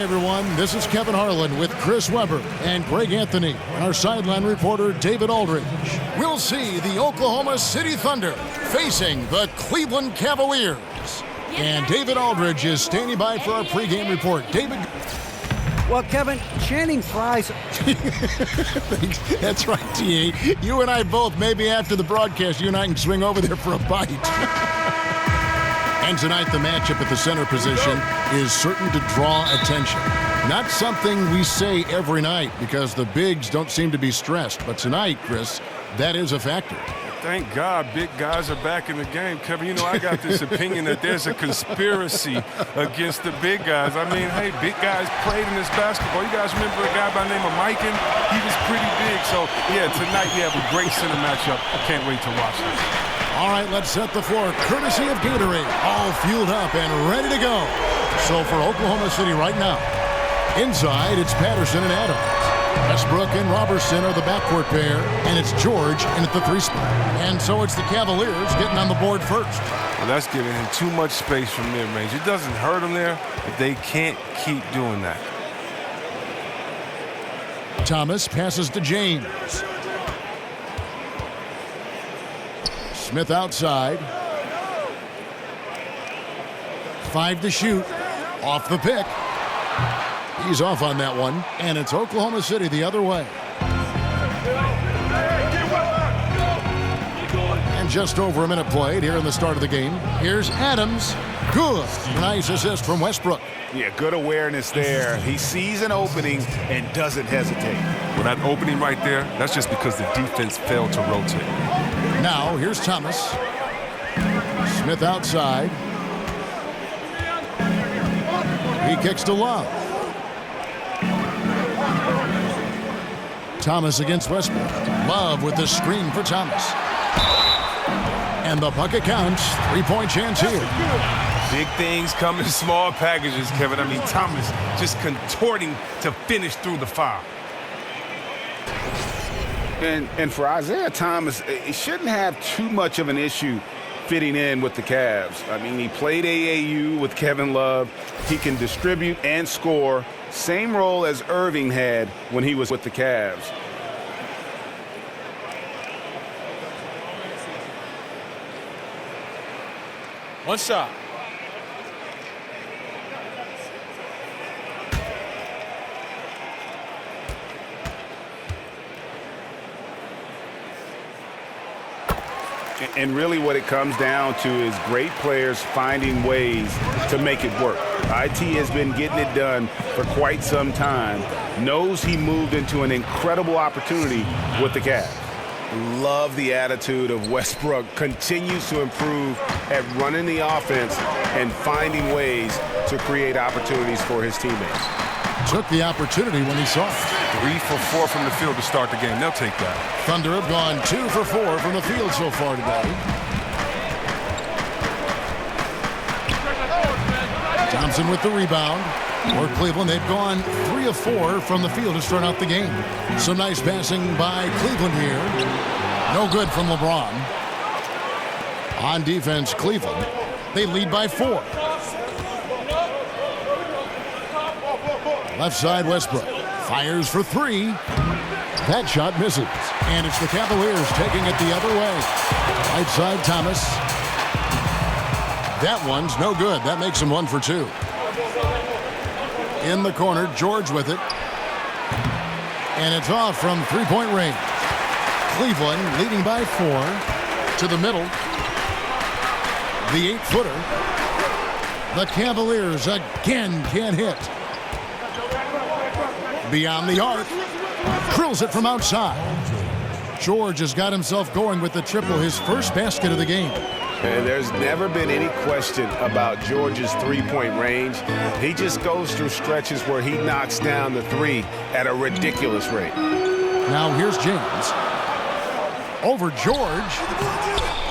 Everyone, this is Kevin Harlan with Chris Webber and Greg Anthony, our sideline reporter David Aldridge. We'll see the Oklahoma City Thunder facing the Cleveland Cavaliers. And David Aldridge is standing by for our pregame report. David. Well, Kevin, Channing Frye's... That's right, T.A. You and I both, maybe after the broadcast, you and I can swing over there for a bite. And tonight, the matchup at the center position is certain to draw attention. Not something we say every night because the bigs don't seem to be stressed. But tonight, Chris, that is a factor. Thank God big guys are back in the game. Kevin, you know, I got this opinion that there's a conspiracy against the big guys. I mean, hey, big guys played in this basketball. You guys remember a guy by the name of Mikan? He was pretty big. So, yeah, tonight we have a great center matchup. I can't wait to watch this. All right, let's set the floor. Courtesy of Gatorade. All fueled up and ready to go. So for Oklahoma City right now, inside it's Patterson and Adams. Westbrook and Robertson are the backcourt pair, and it's George in at the 3 spot. And so it's the Cavaliers getting on the board first. Well, that's giving him too much space from mid-range. It doesn't hurt him there, but they can't keep doing that. Thomas passes to James. Smith outside. 5 to shoot. Off the pick. He's off on that one, and it's Oklahoma City the other way. And just over a minute played here in the start of the game. Here's Adams. Good. Nice assist from Westbrook. Yeah, good awareness there. He sees an opening and doesn't hesitate. Well, that opening right there, that's just because the defense failed to rotate. Now, here's Thomas. Smith outside. He kicks to Love. Thomas against Westbrook. Love with the screen for Thomas. And the bucket counts. 3-point chance here. Big things come in small packages, Kevin. I mean, Thomas just contorting to finish through the foul. And for Isaiah Thomas, he shouldn't have too much of an issue fitting in with the Cavs. I mean, he played AAU with Kevin Love. He can distribute and score. Same role as Irving had when he was with the Cavs. One shot. And really what it comes down to is great players finding ways to make it work. IT has been getting it done for quite some time. Knows he moved into an incredible opportunity with the Cavs. Love the attitude of Westbrook. Continues to improve at running the offense and finding ways to create opportunities for his teammates. Took the opportunity when he saw it. 3 for 4 from the field to start the game. They'll take that. Thunder have gone 2 for 4 from the field so far today. Thompson with the rebound. For Cleveland, they've gone 3 of 4 from the field to start out the game. Some nice passing by Cleveland here. No good from LeBron. On defense, Cleveland. They lead by 4. Left side, Westbrook. Fires for 3. That shot misses. And it's the Cavaliers taking it the other way. Right side, Thomas. That one's no good. That makes him 1 for 2. In the corner, George with it. And it's off from 3-point range. Cleveland leading by 4. To the middle. The 8-footer. The Cavaliers again can't hit. Beyond the arc. Drills it from outside. George has got himself going with the triple, his first basket of the game. And there's never been any question about George's three-point range. He just goes through stretches where he knocks down the 3 at a ridiculous rate. Now here's James. Over George.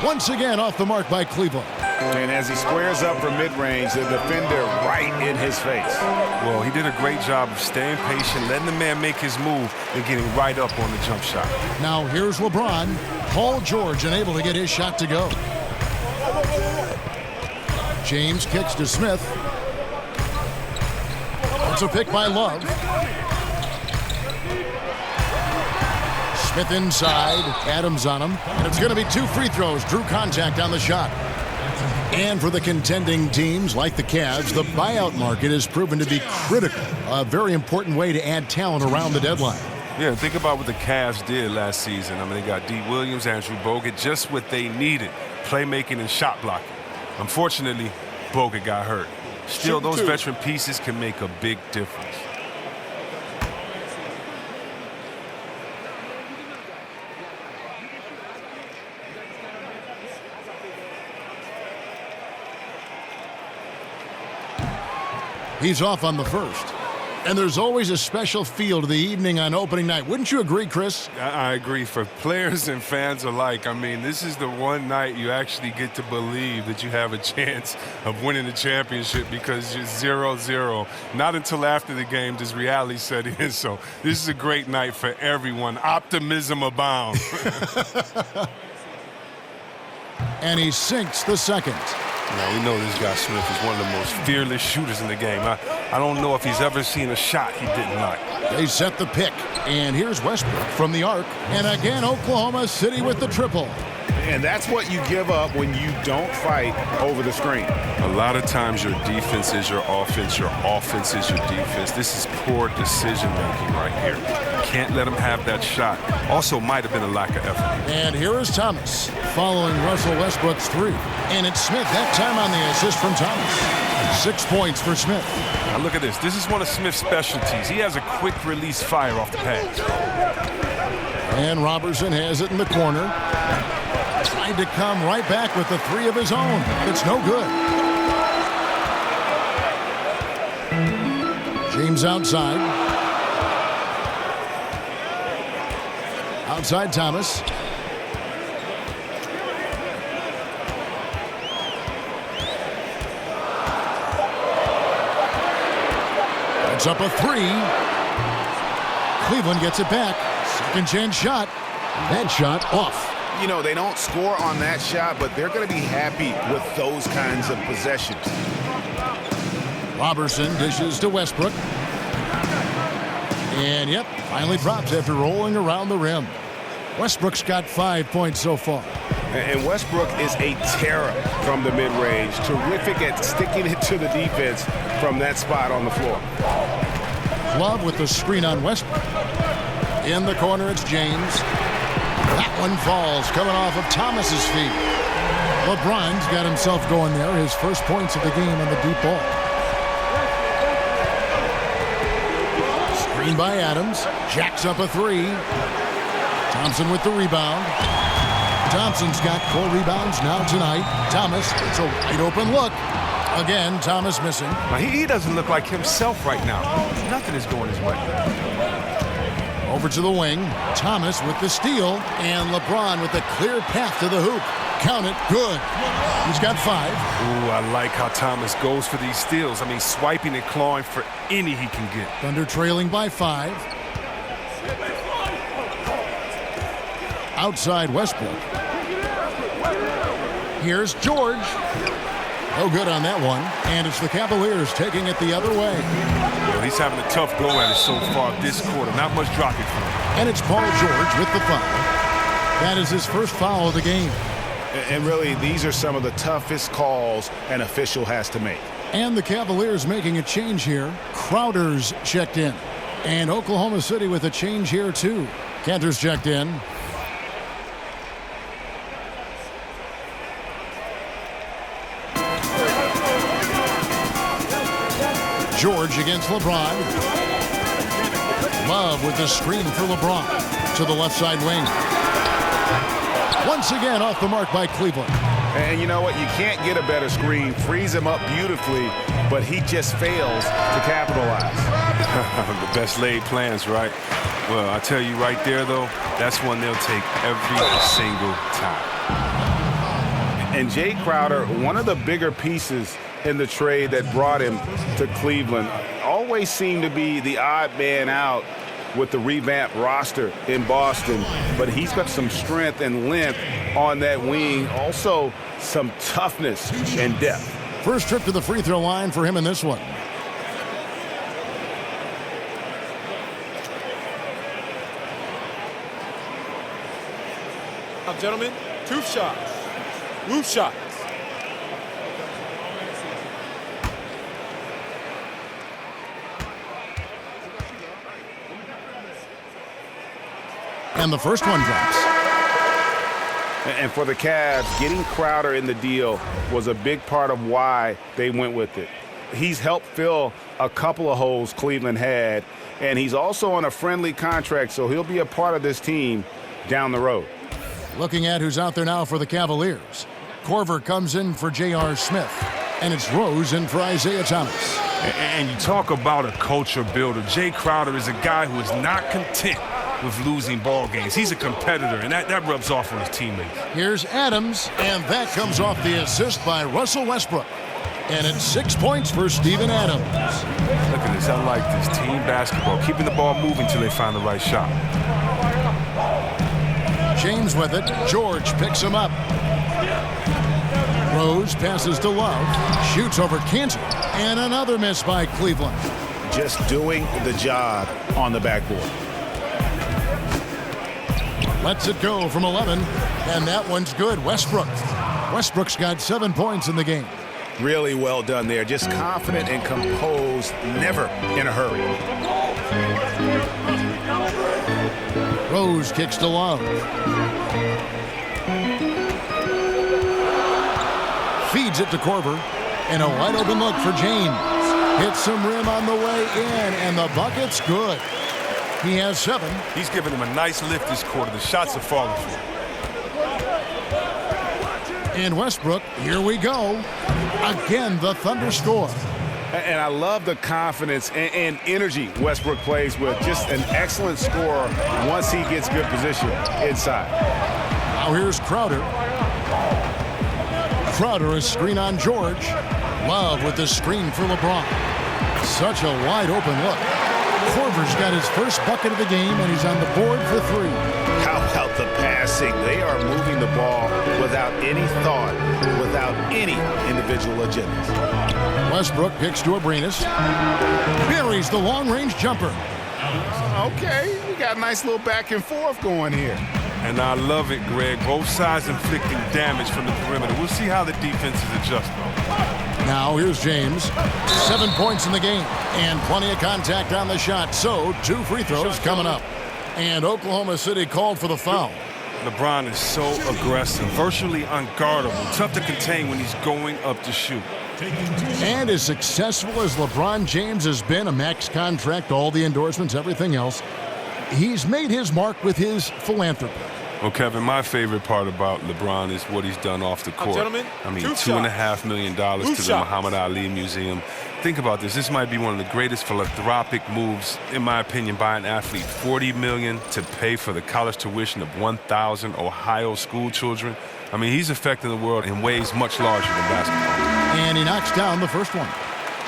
Once again off the mark by Cleveland. And as he squares up for mid-range, the defender right in his face. Well, he did a great job of staying patient, letting the man make his move, and getting right up on the jump shot. Now here's LeBron. Paul George unable to get his shot to go. James kicks to Smith. Defensive pick by Love. Smith inside. Adams on him. And it's going to be 2 free throws. Drew contact on the shot. And for the contending teams like the Cavs, the buyout market has proven to be critical. A very important way to add talent around the deadline. Yeah, think about what the Cavs did last season. I mean, they got D. Williams, Andrew Bogut, just what they needed, playmaking and shot blocking. Unfortunately, Bogut got hurt. Still, those veteran pieces can make a big difference. He's off on the first. And there's always a special feel to the evening on opening night. Wouldn't you agree, Chris? I agree. For players and fans alike, I mean, this is the one night you actually get to believe that you have a chance of winning the championship because you're 0-0. Not until after the game does reality set in. So this is a great night for everyone. Optimism abound. And he sinks the second. Now, we know this guy Smith is one of the most fearless shooters in the game. I don't know if he's ever seen a shot he didn't like. They set the pick. And here's Westbrook from the arc. And again, Oklahoma City with the triple. And that's what you give up when you don't fight over the screen. A lot of times your defense is your offense is your defense. This is poor decision-making right here. Can't let him have that shot. Also might have been a lack of effort. And here is Thomas following Russell Westbrook's 3. And it's Smith that time on the assist from Thomas. 6 points for Smith. Now look at this. This is one of Smith's specialties. He has a quick release fire off the pass. And Robertson has it in the corner. Tried to come right back with the 3 of his own. It's no good. James outside. Outside Thomas. That's up a 3. Cleveland gets it back. Second chance shot. That shot off. You know, they don't score on that shot, but they're going to be happy with those kinds of possessions. Robertson dishes to Westbrook. And, yep, finally drops after rolling around the rim. Westbrook's got 5 points so far. And Westbrook is a terror from the mid-range. Terrific at sticking it to the defense from that spot on the floor. Love with the screen on Westbrook. In the corner, it's James. That one falls, coming off of Thomas's feet. LeBron's got himself going there. His first points of the game on the deep ball. Screen by Adams. Jacks up a 3. Thompson with the rebound. Thompson's got 4 rebounds now tonight. Thomas, it's a wide open look. Again, Thomas missing. Now, he doesn't look like himself right now. Nothing is going his way. Over to the wing. Thomas with the steal. And LeBron with the clear path to the hoop. Count it. Good. He's got 5. Ooh, I like how Thomas goes for these steals. I mean, swiping and clawing for any he can get. Thunder trailing by 5. Outside Westbrook. Here's George. No good on that one. And it's the Cavaliers taking it the other way. Well, he's having a tough go at it so far this quarter. Not much dropping for him. And it's Paul George with the foul. That is his first foul of the game. And really, these are some of the toughest calls an official has to make. And the Cavaliers making a change here. Crowder's checked in. And Oklahoma City with a change here, too. Cantor's checked in. George against LeBron. Love with the screen for LeBron to the left side wing. Once again off the mark by Cleveland. And you know what? You can't get a better screen. Frees him up beautifully, but he just fails to capitalize. The best laid plans, right? Well, I tell you right there, though, that's one they'll take every single time. And Jay Crowder, one of the bigger pieces in the trade that brought him to Cleveland, always seemed to be the odd man out with the revamped roster in Boston, but he's got some strength and length on that wing, also some toughness and depth. First trip to the free throw line for him in this one. Gentlemen, two shots. Roof shots. And the first one drops. And for the Cavs, getting Crowder in the deal was a big part of why they went with it. He's helped fill a couple of holes Cleveland had, and he's also on a friendly contract, so he'll be a part of this team down the road. Looking at who's out there now for the Cavaliers. Korver comes in for J.R. Smith, and it's Rose in for Isaiah Thomas. And you talk about a culture builder. Jay Crowder is a guy who is not content with losing ball games. He's a competitor, and that rubs off on his teammates. Here's Adams, and that comes off the assist by Russell Westbrook. And it's 6 points for Steven Adams. Look at this. I like this. Team basketball. Keeping the ball moving until they find the right shot. James with it. George picks him up. Rose passes to Love. Shoots over Cantor. And another miss by Cleveland. Just doing the job on the backboard. Lets it go from 11. And that one's good. Westbrook's got 7 points in the game. Really well done there. Just confident and composed, never in a hurry. Rose kicks to Love. Feeds it to Korver. And a wide open look for James. Hits some rim on the way in, and the bucket's good. He has 7. He's giving him a nice lift this quarter. The shots are falling for him. And Westbrook, here we go. Again, the Thunder score. And I love the confidence and energy Westbrook plays with. Just an excellent scorer once he gets good position inside. Now here's Crowder. Crowder is screen on George. Love with the screen for LeBron. Such a wide open look. Korver's got his first bucket of the game, and he's on the board for 3. How about the passing? They are moving the ball without any thought, without any individual agendas. Westbrook picks to Abrinas. Buries the long-range jumper. Okay, we got a nice little back and forth going here. And I love it, Greg. Both sides inflicting damage from the perimeter. We'll see how the defenses adjust, though. Now here's James. 7 points in the game and plenty of contact on the shot. So 2 free throws coming up. And Oklahoma City called for the foul. LeBron is so aggressive, virtually unguardable, tough to contain when he's going up to shoot. And as successful as LeBron James has been, a max contract, all the endorsements, everything else, he's made his mark with his philanthropy. Well, Kevin, my favorite part about LeBron is what he's done off the court. Gentlemen, I mean, $2.5 million to the Muhammad Ali Museum. Think about this. This might be one of the greatest philanthropic moves, in my opinion, by an athlete. $40 million to pay for the college tuition of 1,000 Ohio school children. I mean, he's affecting the world in ways much larger than basketball. And he knocks down the first one.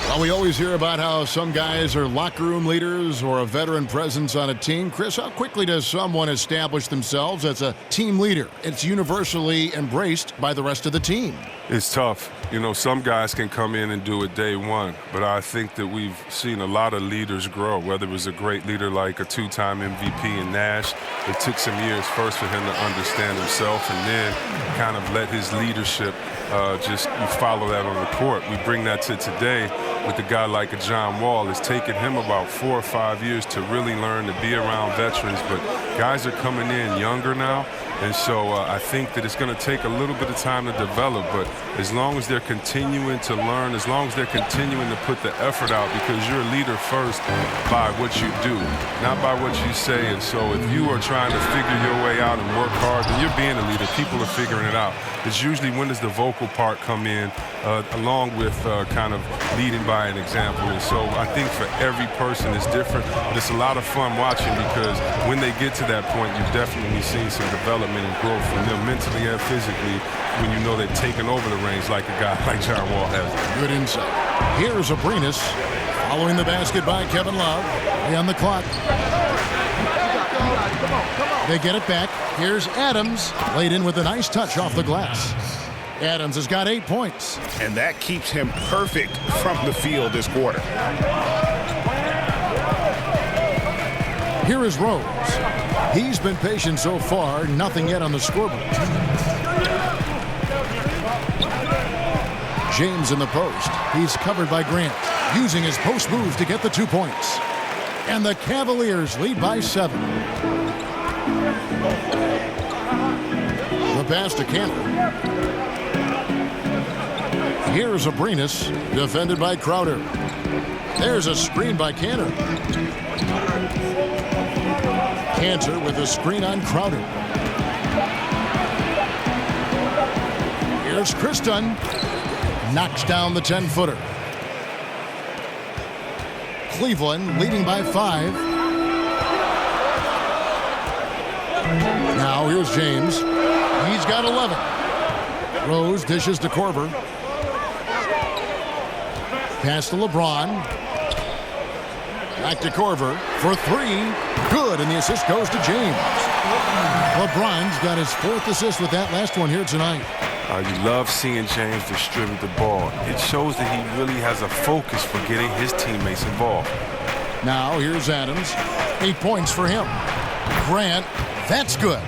Well, we always hear about how some guys are locker room leaders or a veteran presence on a team. Chris, how quickly does someone establish themselves as a team leader? It's universally embraced by the rest of the team. It's tough. You know, some guys can come in and do it day one, but I think that we've seen a lot of leaders grow, whether it was a great leader like a 2-time MVP in Nash. It took some years first for him to understand himself and then kind of let his leadership you follow that on the court. We bring that to today with a guy like a John Wall. It's taken him about 4 or 5 years to really learn to be around veterans, but guys are coming in younger now, and so I think that it's going to take a little bit of time to develop, but as long as they're continuing to learn, as long as they're continuing to put the effort out, because you're a leader first by what you do, not by what you say, and so if you are trying to figure your way out and work hard, then you're being a leader. People are figuring it out. It's usually when does the vocal part come in, along with kind of leading by an example. And so I think for every person it's different, but it's a lot of fun watching because when they get to that point, you've definitely seen some development and growth from them mentally and physically when you know they've taken over the reins like a guy like John Wall has. Good insight. Here's Abrinas following the basket by Kevin Love. On the clock. They get it back. Here's Adams, laid in with a nice touch off the glass. Adams has got 8 points. And that keeps him perfect from the field this quarter. Here is Rose. He's been patient so far, nothing yet on the scoreboard. James in the post. He's covered by Grant, using his post move to get the 2 points. And the Cavaliers lead by 7. The pass to Cantor. Here's Abrinas, defended by Crowder. There's a screen by Cantor. Cantor with a screen on Crowder. Here's Kristen. Knocks down the 10-footer. Cleveland leading by 5. Now here's James. He's got 11. Rose dishes to Korver. Pass to LeBron. Back to Korver for 3. Good, and the assist goes to James. LeBron's got his 4th assist with that last one here tonight. You love seeing James distribute the ball. It shows that he really has a focus for getting his teammates involved. Now here's Adams. 8 points for him. Grant, that's good.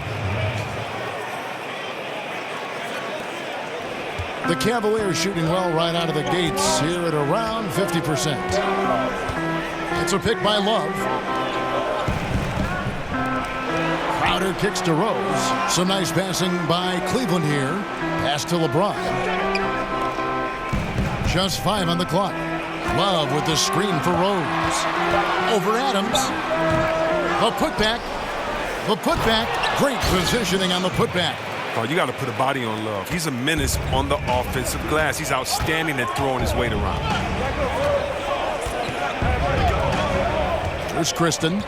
The Cavaliers shooting well right out of the gates here at around 50%. It's a pick by Love. Crowder kicks to Rose. Some nice passing by Cleveland here. Pass to LeBron. Just 5 on the clock. Love with the screen for Rose. Over Adams. The putback. The putback. Great positioning on the putback. Oh, you got to put a body on Love. He's a menace on the offensive glass. He's outstanding at throwing his weight around. Here's Kristen.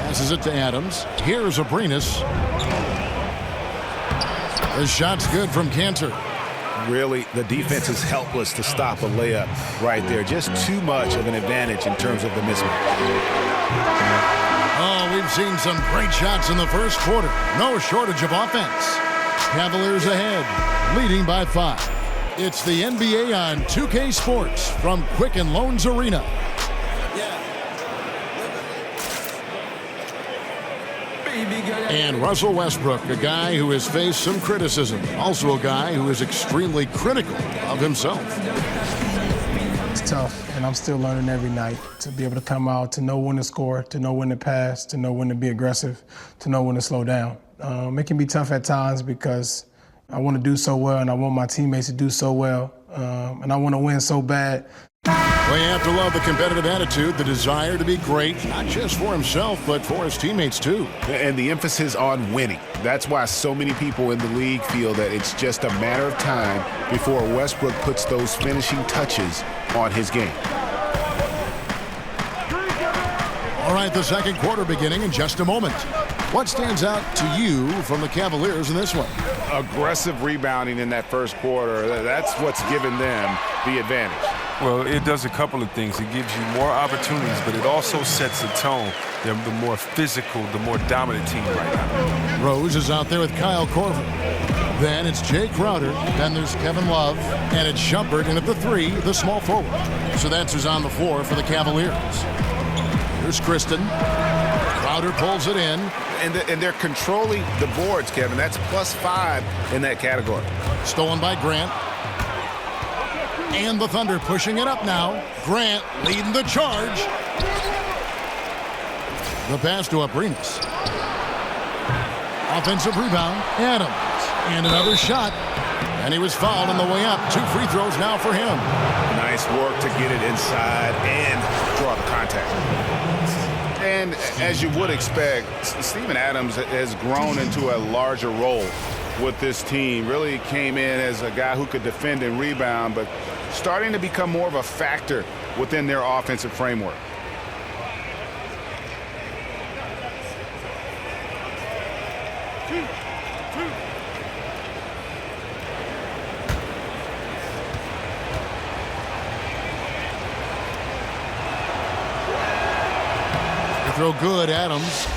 Passes it to Adams. Here's Abrinas. The shot's good from Cantor. Really, the defense is helpless to stop a layup right there. Just too much of an advantage in terms of the mismatch. Oh, we've seen some great shots in the first quarter. No shortage of offense. Cavaliers ahead, leading by 5. It's the NBA on 2K Sports from Quicken Loans Arena. And Russell Westbrook, a guy who has faced some criticism. Also a guy who is extremely critical of himself. It's tough, and I'm still learning every night to be able to come out, to know when to score, to know when to pass, to know when to be aggressive, to know when to slow down. It can be tough at times because I want to do so well, and I want my teammates to do so well, and I want to win so bad. Well, you have to love the competitive attitude, the desire to be great, not just for himself, but for his teammates, too. And the emphasis on winning. That's why so many people in the league feel that it's just a matter of time before Westbrook puts those finishing touches on his game. All right, the second quarter beginning in just a moment. What stands out to you from the Cavaliers in this one? Aggressive rebounding in that first quarter. That's what's given them the advantage. Well, it does a couple of things. It gives you more opportunities, but it also sets a tone. They're the more physical, the more dominant team right now. Rose is out there with Kyle Korver. Then it's Jay Crowder. Then there's Kevin Love. And it's Shumpert. And at the 3, the small forward. So that's who's on the floor for the Cavaliers. Here's Kristen. Crowder pulls it in. And they're controlling the boards, Kevin. That's +5 in that category. Stolen by Grant. And the Thunder pushing it up now. Grant leading the charge. The pass to Abrinas. Offensive rebound. Adams. And another shot. And he was fouled on the way up. 2 free throws now for him. Nice work to get it inside and draw the contact. And as you would expect, Steven Adams has grown into a larger role with this team. Really came in as a guy who could defend and rebound, but starting to become more of a factor within their offensive framework. Throw good, Adams.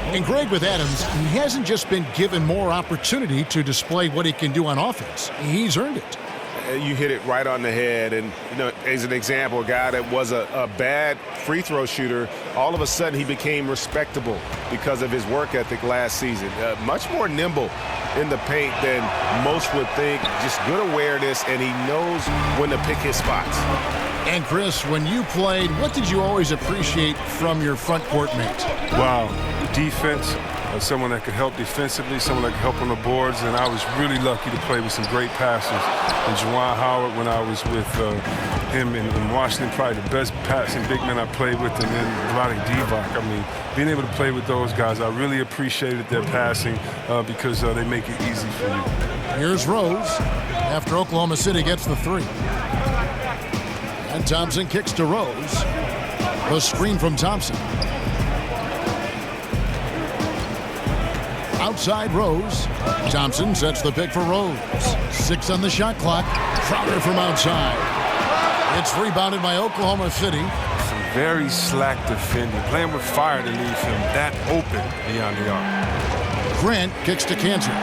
And Greg, with Adams, he hasn't just been given more opportunity to display what he can do on offense. He's earned it. You hit it right on the head. And, you know, as an example, a guy that was a bad free throw shooter, all of a sudden he became respectable because of his work ethic last season. Much more nimble in the paint than most would think. Just good awareness, and he knows when to pick his spots. And Chris, when you played, what did you always appreciate from your front court mates? Wow, defense. Someone that could help defensively, someone that could help on the boards, and I was really lucky to play with some great passers. And Juwan Howard, when I was with him in Washington, probably the best passing big man I played with, and then Vlade Divac. I mean, being able to play with those guys, I really appreciated their passing because they make it easy for you. Here's Rose after Oklahoma City gets the three. And Thompson kicks to Rose. The screen from Thompson. Outside Rose. Thompson sets the pick for Rose. 6 on the shot clock. Crowder from outside. It's rebounded by Oklahoma City. Some very slack defending. Playing with fire to leave him that open beyond the arc. Grant kicks to Cantor.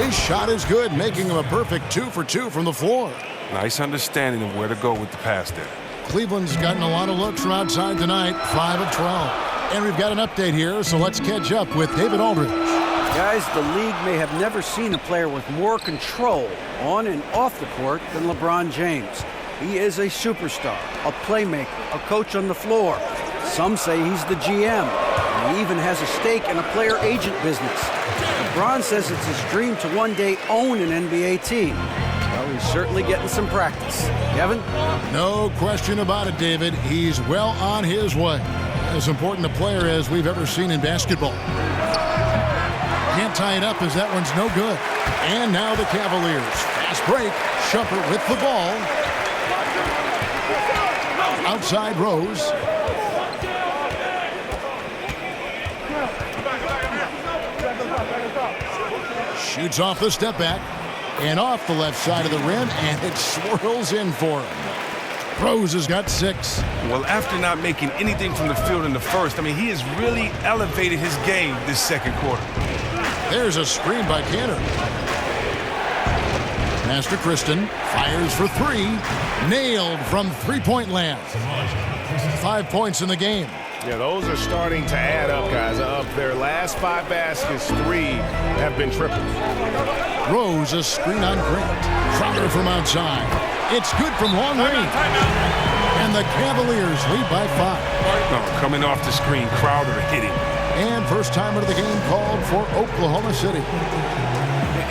His shot is good, making him a perfect 2 for 2 from the floor. Nice understanding of where to go with the pass there. Cleveland's gotten a lot of looks from outside tonight, 5 of 12. And we've got an update here, so let's catch up with David Aldridge. Guys, the league may have never seen a player with more control on and off the court than LeBron James. He is a superstar, a playmaker, a coach on the floor. Some say he's the GM. And he even has a stake in a player agent business. LeBron says it's his dream to one day own an NBA team. Well, he's certainly getting some practice. Kevin? No question about it, David. He's well on his way. As important a player as we've ever seen in basketball. Can't tie it up as that one's no good. And now the Cavaliers. Fast break. Shumpert with the ball. Outside Rose. Shoots off the step back. And off the left side of the rim. And it swirls in for him. Rose has got 6. Well, after not making anything from the field in the first, I mean, he has really elevated his game this second quarter. There's a screen by Cantor. Master Kristen fires for 3. Nailed from three-point land. 5 points in the game. Yeah, those are starting to add up, guys. Of their last 5 baskets, 3 have been triples. Rose, a screen on Grant. Crowder from outside. It's good from long range. And the Cavaliers lead by 5. No, coming off the screen, Crowder hitting. And first time out of the game called for Oklahoma City.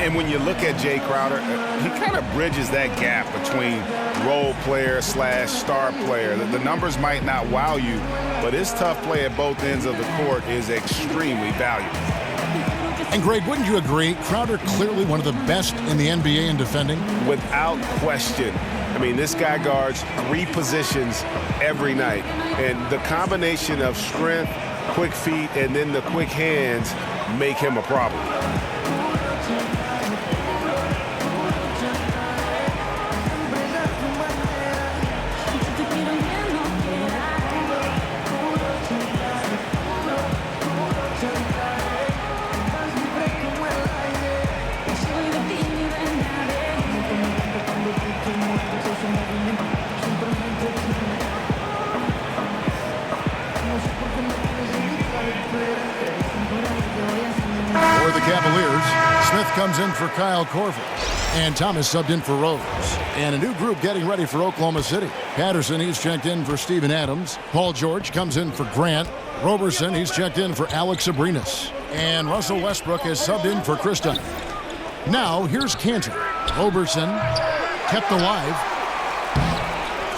And when you look at Jay Crowder, he kind of bridges that gap between role player / star player. The numbers might not wow you, but his tough play at both ends of the court is extremely valuable. And Greg, wouldn't you agree? Crowder clearly one of the best in the NBA in defending? Without question. I mean, this guy guards 3 positions every night. And the combination of strength, quick feet, and then the quick hands make him a problem. For the Cavaliers, Smith comes in for Kyle Korver. And Thomas subbed in for Rose. And a new group getting ready for Oklahoma City. Patterson, he's checked in for Steven Adams. Paul George comes in for Grant. Roberson, he's checked in for Alex Abrinas. And Russell Westbrook has subbed in for Chris Dunn. Now, here's Cantor. Roberson kept alive.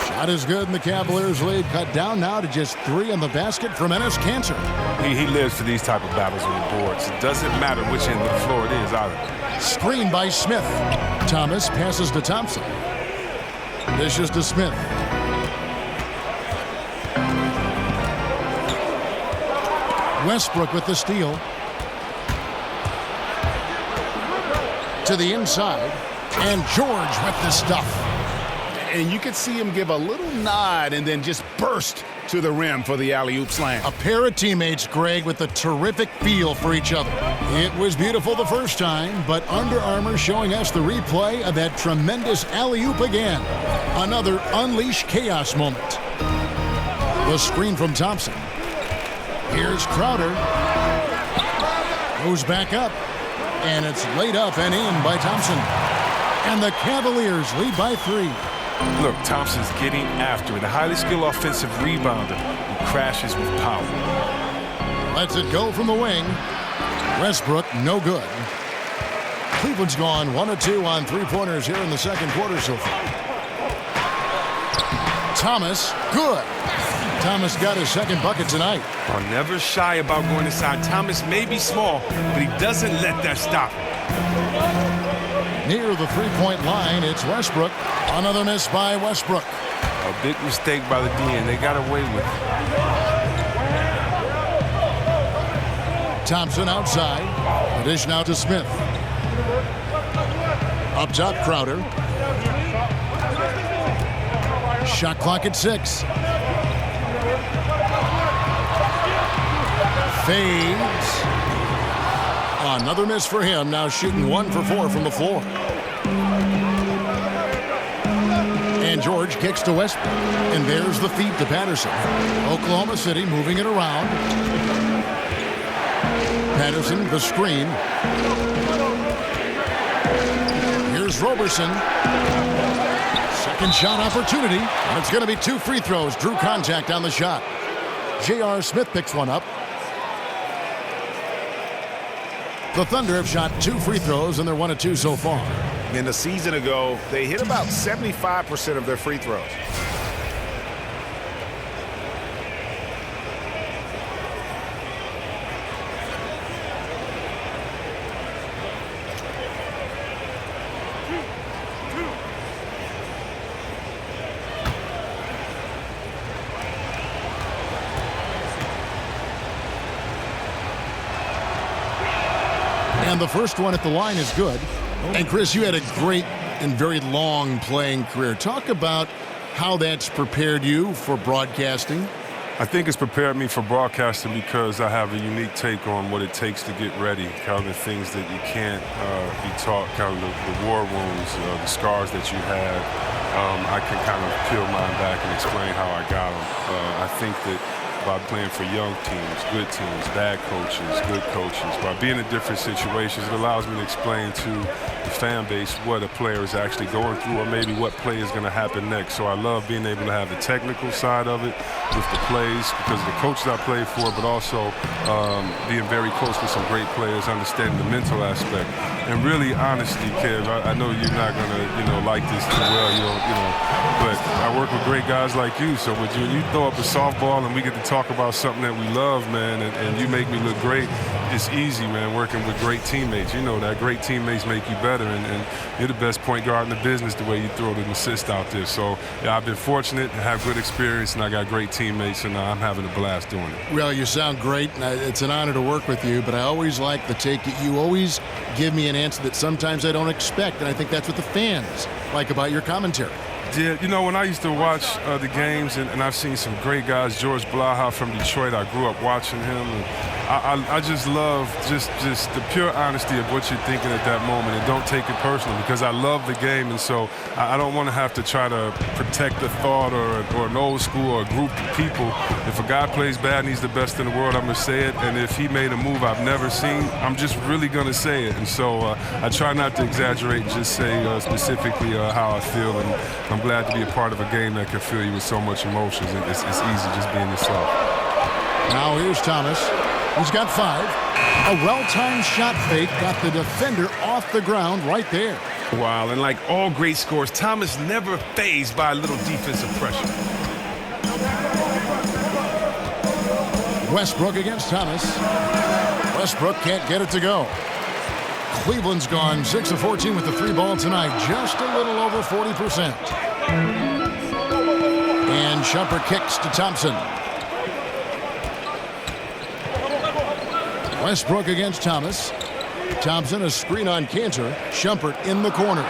Shot is good, and the Cavaliers lead cut down now to just 3 on the basket from Enes Kanter. He lives for these type of battles on the boards. It doesn't matter which end of the floor it is either. Screen by Smith. Thomas passes to Thompson. Dishes to Smith. Westbrook with the steal. To the inside. And George with the stuff. And you could see him give a little nod and then just burst to the rim for the alley-oop slam. A pair of teammates, Greg, with a terrific feel for each other. It was beautiful the first time, but Under Armour showing us the replay of that tremendous alley-oop again. Another unleash chaos moment. The screen from Thompson. Here's Crowder. Goes back up, and it's laid up and in by Thompson. And the Cavaliers lead by 3. Look, Thompson's getting after it. A highly skilled offensive rebounder who crashes with power. Lets it go from the wing. Westbrook, no good. Cleveland's gone 1 of 2 on three-pointers here in the second quarter so far. Thomas, good. Thomas got his second bucket tonight. Oh, never shy about going inside. Thomas may be small, but he doesn't let that stop him. Near the three-point line, it's Westbrook. Another miss by Westbrook. A big mistake by the DN. They got away with it. Thompson outside. The dish now to Smith. Up top, Crowder. Shot clock at 6. Fades. Another miss for him. Now shooting 1 for 4 from the floor. And George kicks to Westbrook. And there's the feed to Patterson. Oklahoma City moving it around. Patterson, the screen. Here's Roberson. Second shot opportunity. And it's going to be 2 free throws. Drew contact on the shot. J.R. Smith picks one up. The Thunder have shot 2 free throws, and they're 1 of 2 so far. In a season ago, they hit about 75% of their free throws. And the first one at the line is good. And Chris, you had a great and very long playing career. Talk about how that's prepared you for broadcasting. I think it's prepared me for broadcasting because I have a unique take on what it takes to get ready, kind of the things that you can't be taught, kind of the war wounds, the scars that you had. I can kind of peel mine back and explain how I got them. I think that by playing for young teams, good teams, bad coaches, good coaches, by being in different situations, it allows me to explain to the fan base what a player is actually going through or maybe what play is going to happen next. So I love being able to have the technical side of it with the plays because of the coaches I played for, but also being very close with some great players, understanding the mental aspect. And really, honestly, Kev, I know you're not going to, like this too well, but I work with great guys like you. So when you throw up a softball and we get to talk about something that we love, man, and you make me look great, it's easy, man, working with great teammates. You know that great teammates make you better, and you're the best point guard in the business the way you throw an assist out there. So, yeah, I've been fortunate to have good experience, and I got great teammates, and I'm having a blast doing it. Well, you sound great, and it's an honor to work with you, but I always like the take that you always give me an answer that sometimes I don't expect, and I think that's what the fans like about your commentary. Yeah, when I used to watch the games, and I've seen some great guys, George Blaha from Detroit, I grew up watching him, and I just love just the pure honesty of what you're thinking at that moment, and don't take it personally because I love the game, and so I don't want to have to try to protect a thought or an old school or a group of people. If a guy plays bad and he's the best in the world, I'm going to say it, and if he made a move I've never seen, I'm just really going to say it, and so I try not to exaggerate and just say specifically how I feel, and I'm glad to be a part of a game that can fill you with so much emotions, and it's easy just being yourself. Now here's Thomas. He's got 5. A well-timed shot fake got the defender off the ground right there. Wow, and like all great scores, Thomas never fazed by a little defensive pressure. Westbrook against Thomas. Westbrook can't get it to go. Cleveland's gone 6 of 14 with the 3 ball tonight, just a little over 40%. And Shumpert kicks to Thompson. Westbrook against Thomas. Thompson, a screen on Cantor. Shumpert in the corner.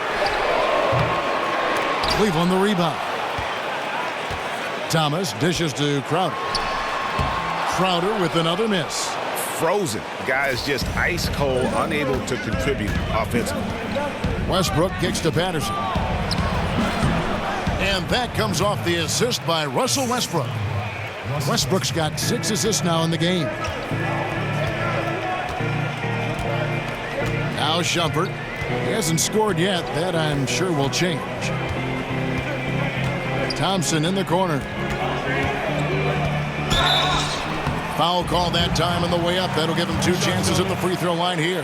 Cleveland the rebound. Thomas dishes to Crowder. Crowder with another miss. Frozen. The guy is just ice cold, unable to contribute offensively. Westbrook kicks to Patterson. And that comes off the assist by Russell Westbrook. Westbrook's got 6 assists now in the game. Now Shumpert. He hasn't scored yet. That, I'm sure, will change. Thompson in the corner. Foul call that time on the way up. That'll give him 2 chances at the free throw line here.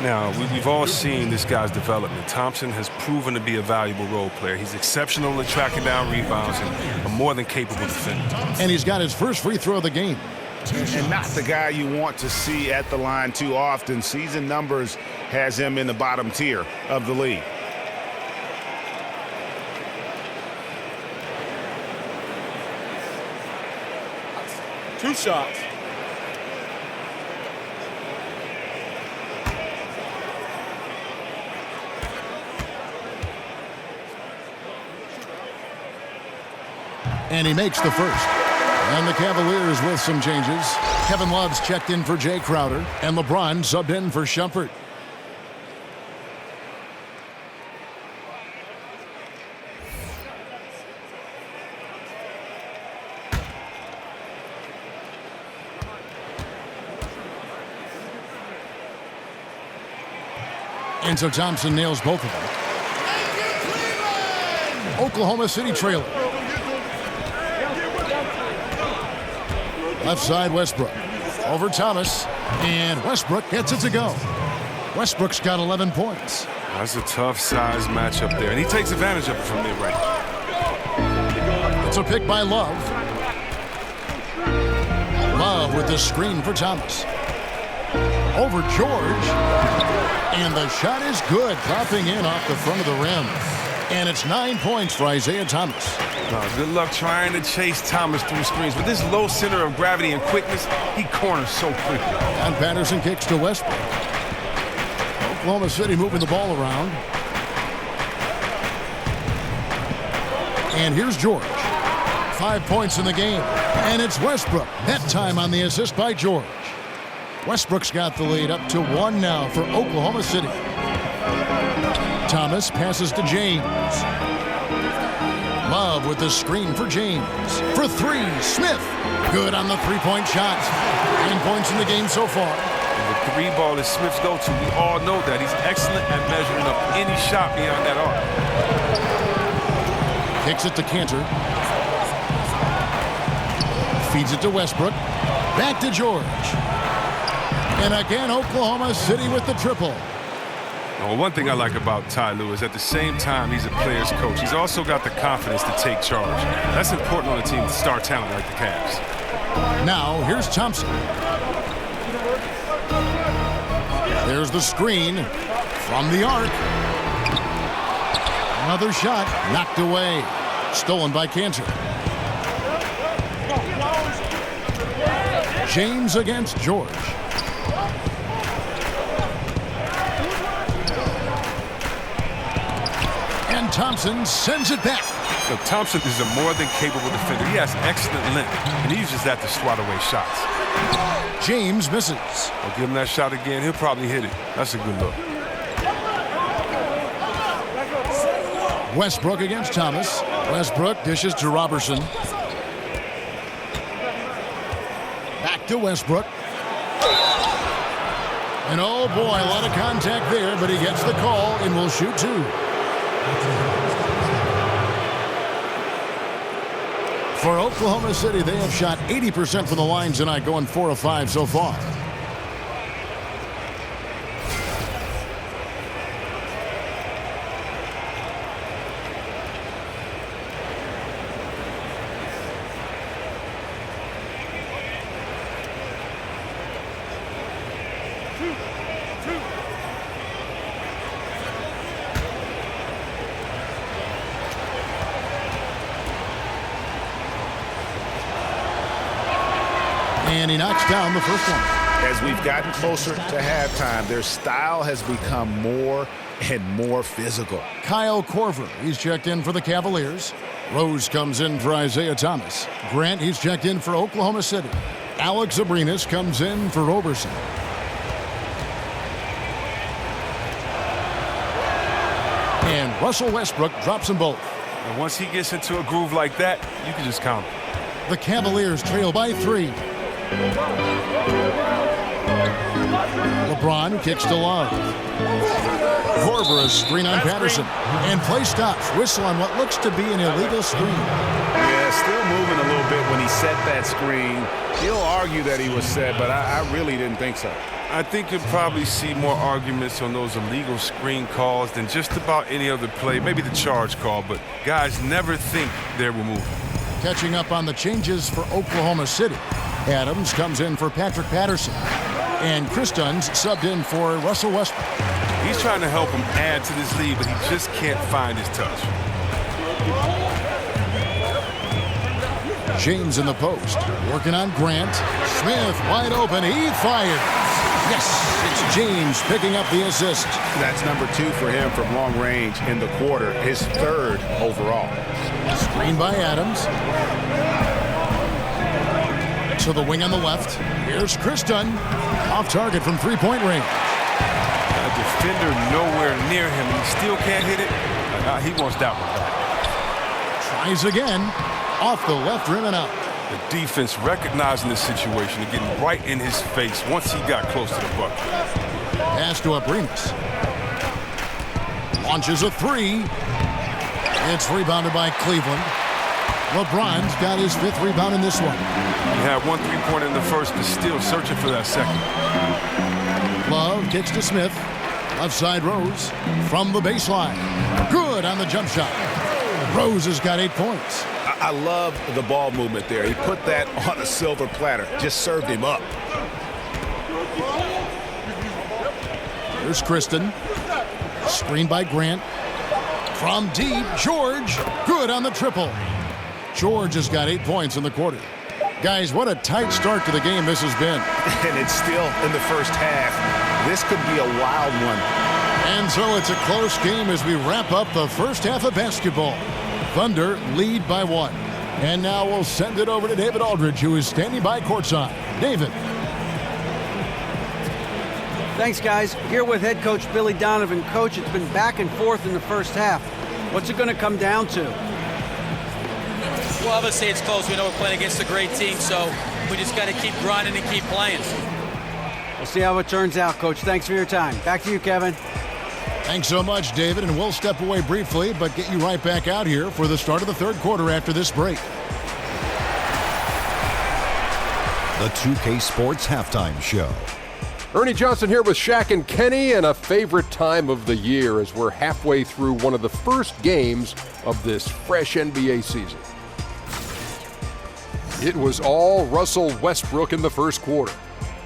Now, we've all seen this guy's development. Thompson has proven to be a valuable role player. He's exceptional at tracking down rebounds and a more than capable defender. And he's got his first free throw of the game. And not the guy you want to see at the line too often. Season numbers has him in the bottom tier of the league. Two shots. And he makes the first. And the Cavaliers with some changes. Kevin Love's checked in for Jay Crowder, and LeBron subbed in for Shumpert. And so Thompson nails both of them. Oklahoma City trailer. Left side, Westbrook. Over Thomas. And Westbrook gets it to go. Westbrook's got 11 points. That's a tough size matchup there. And he takes advantage of it from mid-range. It's a pick by Love. Love with the screen for Thomas. Over George. And the shot is good, dropping in off the front of the rim. And it's 9 points for Isaiah Thomas. Good luck trying to chase Thomas through screens. With this low center of gravity and quickness, he corners so quickly. And Patterson kicks to Westbrook. Oklahoma City moving the ball around. And here's George. 5 points in the game. And it's Westbrook. That time on the assist by George. Westbrook's got the lead up to 1 now for Oklahoma City. Thomas passes to James. Love with the screen for James. For 3, Smith. Good on the 3-point shot. 9 points in the game so far. And the 3 ball is Smith's go-to. We all know that. He's excellent at measuring up any shot beyond that arc. Kicks it to Cantor. Feeds it to Westbrook. Back to George. And again, Oklahoma City with the triple. Well, one thing I like about Ty Lue is at the same time he's a player's coach. He's also got the confidence to take charge. That's important on a team with star talent like the Cavs. Now, here's Thompson. There's the screen from the arc. Another shot knocked away. Stolen by Cantor. James against George. And Thompson sends it back. Look, Thompson is a more than capable defender. He has excellent length, and he uses that to swat away shots. James misses. I'll give him that shot again. He'll probably hit it. That's a good look. Westbrook against Thomas. Westbrook dishes to Robertson. Back to Westbrook. And oh boy, a lot of contact there, but he gets the call and will shoot 2. For Oklahoma City, they have shot 80% from the line tonight, going 4 of 5 so far. And he knocks down the first one. As we've gotten closer to halftime, their style has become more and more physical. Kyle Korver, he's checked in for the Cavaliers. Rose comes in for Isaiah Thomas. Grant, he's checked in for Oklahoma City. Alex Abrinas comes in for Roberson. And Russell Westbrook drops them both. And once he gets into a groove like that, you can just count him. The Cavaliers trail by 3. LeBron kicks to Love. Korver, a screen on Patterson. And play stops. Whistle on what looks to be an illegal screen. Yeah, still moving a little bit when he set that screen. He'll argue that he was set, but I really didn't think so. I think you'll probably see more arguments on those illegal screen calls than just about any other play. Maybe the charge call, but guys never think they're removed. Catching up on the changes for Oklahoma City. Adams comes in for Patrick Patterson. And Chris Dunn's subbed in for Russell Westbrook. He's trying to help him add to this lead, but he just can't find his touch. James in the post. Working on Grant. Smith wide open. He fires. Yes, it's James picking up the assist. That's number 2 for him from long range in the quarter, his 3rd overall. Screen by Adams. To the wing on the left. Here's Chris Dunn. Off target from three-point range. A defender nowhere near him. He still can't hit it. He wants that one back. Tries again. Off the left rim and out. The defense recognizing the situation and getting right in his face once he got close to the bucket. Pass to Abrinas. Launches a 3. It's rebounded by Cleveland. LeBron's got his 5th rebound in this one. He had 1 3-pointer in the first, but still searching for that second. Love kicks to Smith. Left side Rose from the baseline. Good on the jump shot. Rose has got 8 points. I love the ball movement there. He put that on a silver platter. Just served him up. Here's Kristen. Screened by Grant. From deep, George. Good on the triple. George has got 8 points in the quarter. Guys, what a tight start to the game this has been. And it's still in the first half. This could be a wild one. And so it's a close game as we wrap up the first half of basketball. Thunder lead by 1. And now we'll send it over to David Aldridge, who is standing by courtside. David. Thanks, guys. Here with head coach Billy Donovan. Coach, it's been back and forth in the first half. What's it going to come down to? Well, obviously it's close. We know we're playing against a great team, so we just got to keep grinding and keep playing. We'll see how it turns out, Coach. Thanks for your time. Back to you, Kevin. Thanks so much, David, and we'll step away briefly, but get you right back out here for the start of the third quarter after this break. The 2K Sports Halftime Show. Ernie Johnson here with Shaq and Kenny, and a favorite time of the year as we're halfway through one of the first games of this fresh NBA season. It was all Russell Westbrook in the first quarter.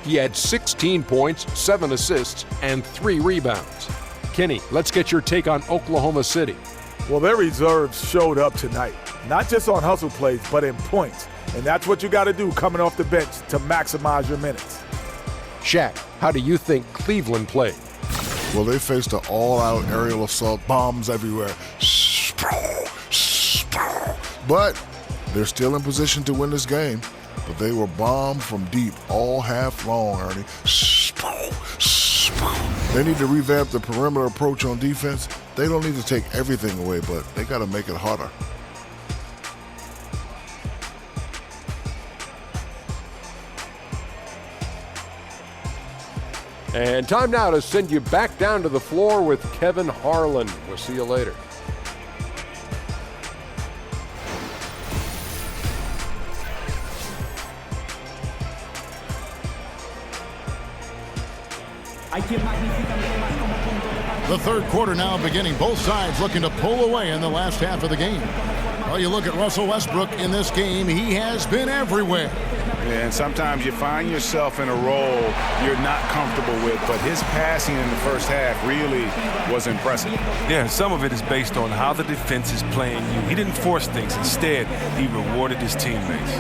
He had 16 points, 7 assists, and 3 rebounds. Kenny, let's get your take on Oklahoma City. Well, their reserves showed up tonight, not just on hustle plays, but in points. And that's what you got to do coming off the bench to maximize your minutes. Shaq, how do you think Cleveland played? Well, they faced an all-out aerial assault, bombs everywhere. But they're still in position to win this game. But they were bombed from deep all half long, Ernie. They need to revamp the perimeter approach on defense. They don't need to take everything away, but they got to make it harder. And time now to send you back down to the floor with Kevin Harlan. We'll see you later. The third quarter now beginning. Both sides looking to pull away in the last half of the game. Well, you look at Russell Westbrook in this game. He has been everywhere. Yeah, and sometimes you find yourself in a role you're not comfortable with, but his passing in the first half really was impressive. Yeah, some of it is based on how the defense is playing you. He didn't force things. Instead, he rewarded his teammates.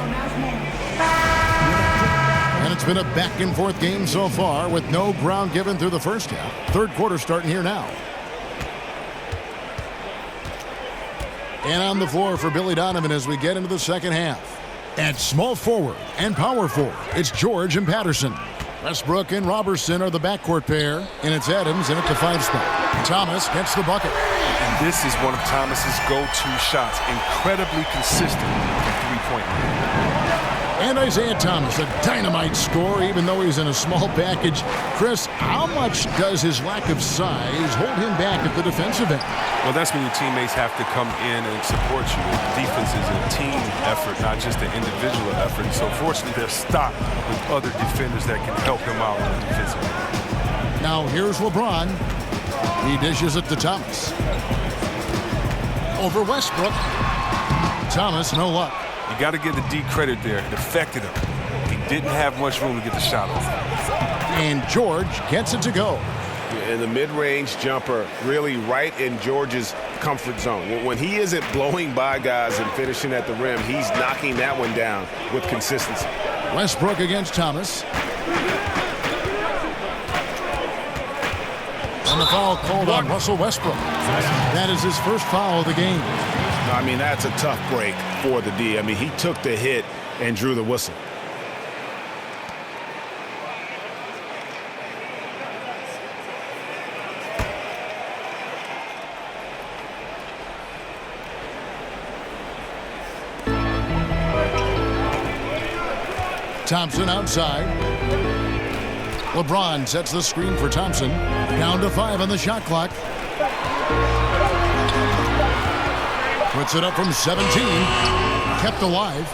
And it's been a back-and-forth game so far with no ground given through the first half. Third quarter starting here now. And on the floor for Billy Donovan as we get into the second half. At small forward and power forward, it's George and Patterson. Westbrook and Robertson are the backcourt pair, and it's Adams in at the 5 spot. Thomas gets the bucket. And this is one of Thomas's go-to shots. Incredibly consistent from three-point line. And Isaiah Thomas, a dynamite scorer, even though he's in a small package. Chris, how much does his lack of size hold him back at the defensive end? Well, that's when your teammates have to come in and support you. Defense is a team effort, not just an individual effort. So, fortunately, they're stocked with other defenders that can help him out on the defensive end. Now, here's LeBron. He dishes it to Thomas. Over Westbrook. Thomas, no luck. You got to give the D credit there. It affected him. He didn't have much room to get the shot off. And George gets it to go. And the mid-range jumper really right in George's comfort zone. When he isn't blowing by guys and finishing at the rim, he's knocking that one down with consistency. Westbrook against Thomas. And the foul called on Russell Westbrook. That is his first foul of the game. I mean, that's a tough break for the D. I mean, he took the hit and drew the whistle. Thompson outside. LeBron sets the screen for Thompson. Down to 5 on the shot clock. Puts it up from 17. Kept alive.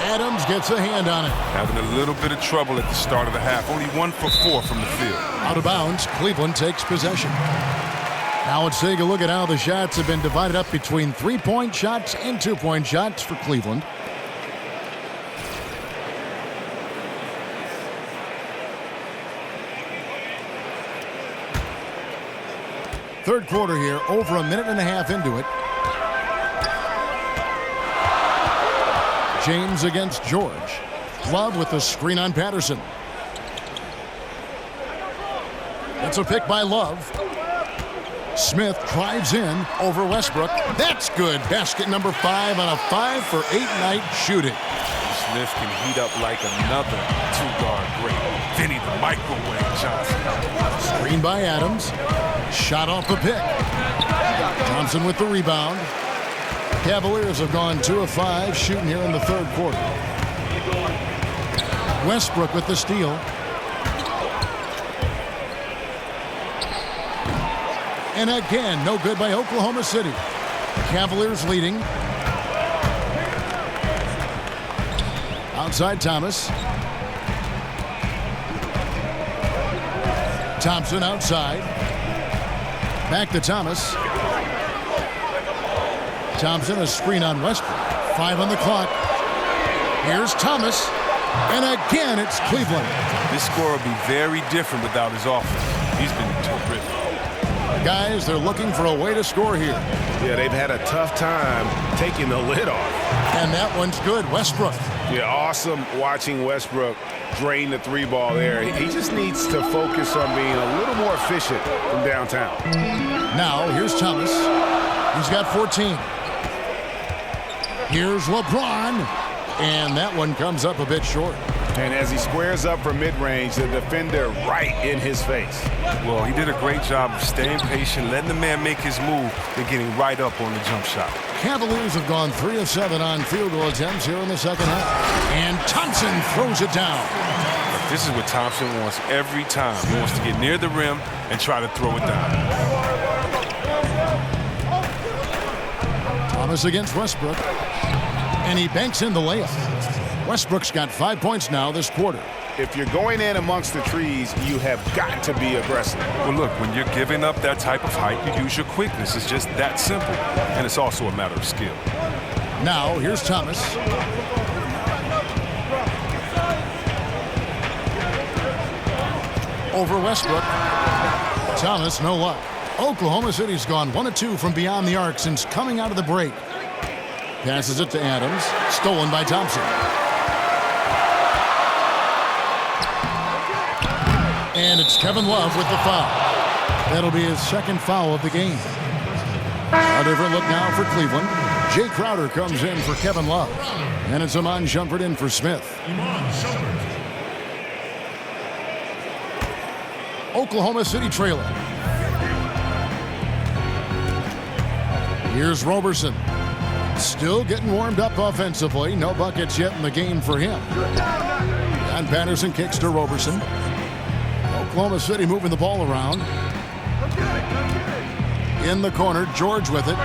Adams gets a hand on it. Having a little bit of trouble at the start of the half. Only 1 for 4 from the field. Out of bounds. Cleveland takes possession. Now let's take a look at how the shots have been divided up between 3-point shots and 2-point shots for Cleveland. Third quarter here, over a minute and a half into it. James against George. Love with the screen on Patterson. It's a pick by Love. Smith drives in over Westbrook. That's good. Basket number 5 on a 5-for-8 night shooting. Smith can heat up like another two-guard great. Vinny the Microwave Johnson. Screen by Adams. Shot off the pick. Thompson with the rebound. Cavaliers have gone 2 of 5 shooting here in the third quarter. Westbrook with the steal. And again, no good by Oklahoma City. Cavaliers leading. Outside Thomas. Thompson outside. Back to Thomas. Thompson, a screen on Westbrook. 5 on the clock. Here's Thomas. And again, it's Cleveland. This score will be very different without his offense. He's been terrific. Guys, they're looking for a way to score here. Yeah, they've had a tough time taking the lid off. And that one's good. Westbrook. Yeah, awesome watching Westbrook drain the 3 ball there. He just needs to focus on being a little more efficient from downtown. Now, here's Thomas. He's got 14. Here's LeBron. And that one comes up a bit short. And as he squares up for mid-range, the defender right in his face. Well, he did a great job of staying patient, letting the man make his move, and getting right up on the jump shot. Cavaliers have gone 3 of 7 on field goal attempts here in the second half. And Thompson throws it down. This is what Thompson wants every time. He wants to get near the rim and try to throw it down. Thomas against Westbrook. And he banks in the layup. Westbrook's got 5 points now this quarter. If you're going in amongst the trees, you have got to be aggressive. Well, look, when you're giving up that type of height, you use your quickness. It's just that simple. And it's also a matter of skill. Now, here's Thomas. Over Westbrook. Thomas, no luck. Oklahoma City's gone 1 of 2 from beyond the arc since coming out of the break. Passes it to Adams. Stolen by Thompson. And it's Kevin Love with the foul. That'll be his second foul of the game. A different look now for Cleveland. Jay Crowder comes in for Kevin Love. And it's Iman Shumpert in for Smith. Oklahoma City trailing. Here's Roberson. Still getting warmed up offensively. No buckets yet in the game for him. And Patterson kicks to Roberson. Oklahoma City moving the ball around. In the corner, George with it.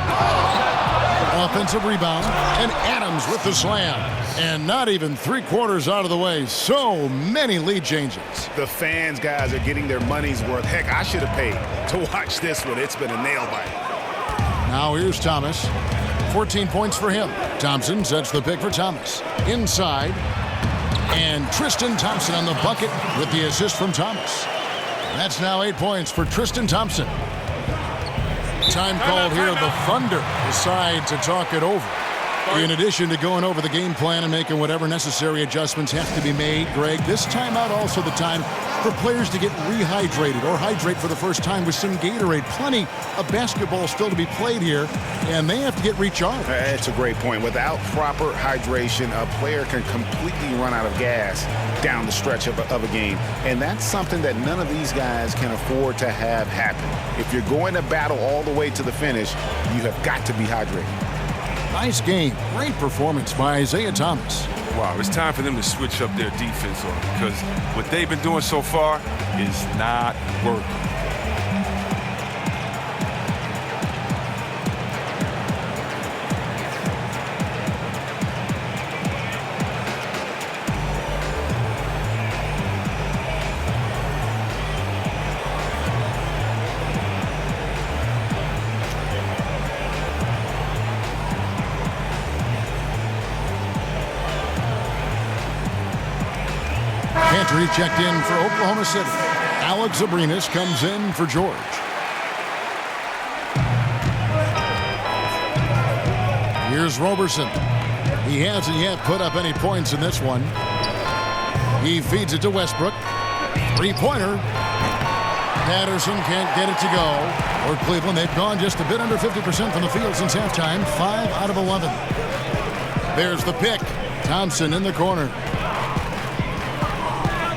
Offensive rebound. And Adams with the slam. And not even 3/4 out of the way. So many lead changes. The fans, guys, are getting their money's worth. Heck, I should have paid to watch this one. It's been a nail biter. Now here's Thomas. 14 points for him. Thompson sets the pick for Thomas. Inside. And Tristan Thompson on the bucket with the assist from Thomas. That's now 8 points for Tristan Thompson. Time called here. The Thunder decide to talk it over. In addition to going over the game plan and making whatever necessary adjustments have to be made, Greg, this timeout also the time for players to get rehydrated or hydrate for the first time with some Gatorade. Plenty of basketball still to be played here, and they have to get recharged. That's a great point. Without proper hydration, a player can completely run out of gas down the stretch of a game, and that's something that none of these guys can afford to have happen. If you're going to battle all the way to the finish, you have got to be hydrated. Nice game. Great performance by Isaiah Thomas. Wow, it's time for them to switch up their defense on it, because what they've been doing so far is not working. Pantry checked in for Oklahoma City. Alex Abrinas comes in for George. Here's Roberson. He hasn't yet put up any points in this one. He feeds it to Westbrook. Three-pointer. Patterson can't get it to go. For Cleveland, they've gone just a bit under 50% from the field since halftime. 5 out of 11. There's the pick. Thompson in the corner.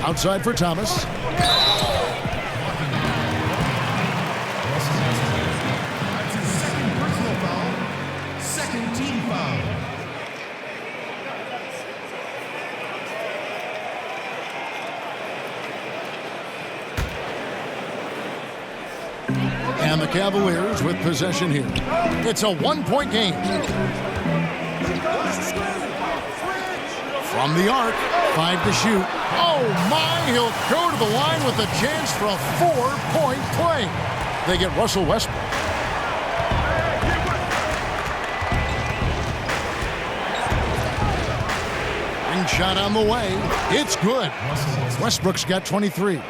Outside for Thomas. Second team foul. And the Cavaliers with possession here. It's a one-point game. From the arc, 5 to shoot. Oh my, he'll go to the line with a chance for a 4-point play. They get Russell Westbrook. Ring shot on the way. It's good. Westbrook's got 23.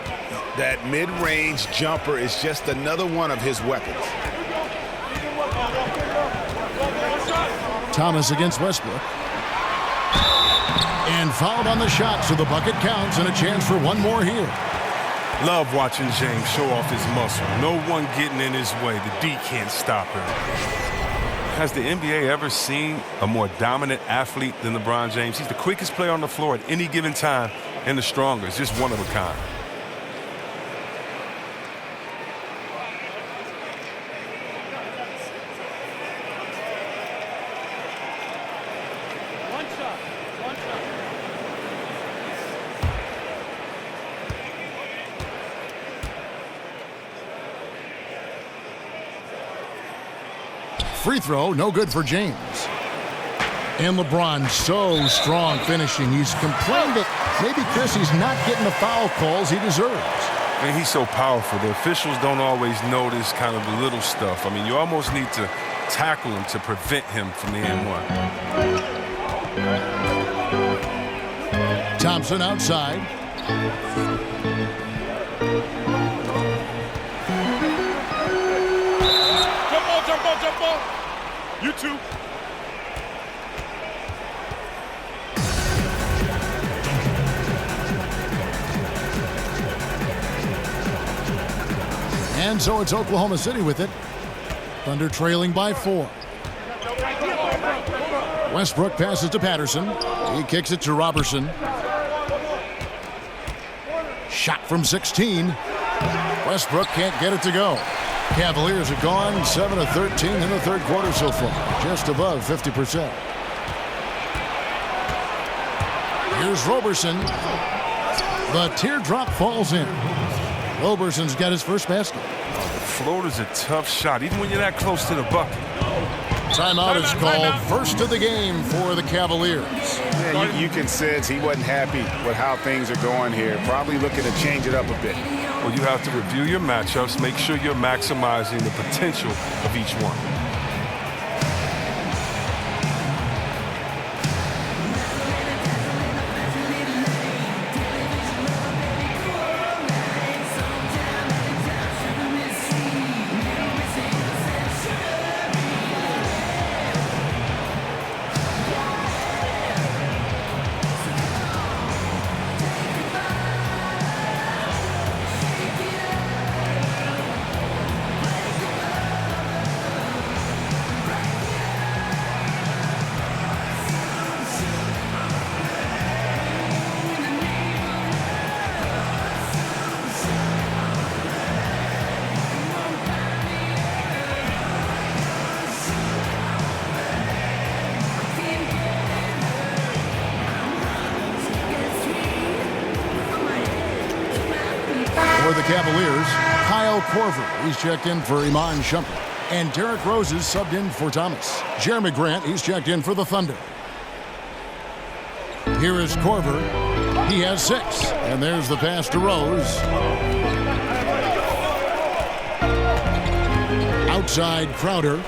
That mid-range jumper is just another one of his weapons. Thomas against Westbrook. And fouled on the shot, so the bucket counts and a chance for one more here. Love watching James show off his muscle. No one getting in his way. The D can't stop him. Has the NBA ever seen a more dominant athlete than LeBron James? He's the quickest player on the floor at any given time and the strongest. Just one of a kind. Free throw, no good for James. And LeBron so strong finishing. He's complained that maybe Chris, he's not getting the foul calls he deserves. Man, he's so powerful. The officials don't always notice kind of the little stuff. I mean, you almost need to tackle him to prevent him from the and-one. Thompson outside. Jump ball. You too. And so it's Oklahoma City with it. Thunder trailing by 4. Westbrook passes to Patterson. He kicks it to Robertson. Shot from 16. Westbrook can't get it to go. Cavaliers have gone 7 of 13 in the third quarter so far, just above 50%. Here's Robertson. The teardrop falls in. Roberson's got his first basket. The floater's a tough shot, even when you're that close to the bucket. Timeout is called. First of the game for the Cavaliers. Yeah, you can sense he wasn't happy with how things are going here. Probably looking to change it up a bit. Well, you have to review your matchups, make sure you're maximizing the potential of each one. For the Cavaliers, Kyle Korver. He's checked in for Iman Shumpert. And Derrick Rose is subbed in for Thomas. Jeremy Grant, he's checked in for the Thunder. Here is Korver. He has 6. And there's the pass to Rose. Outside Crowder.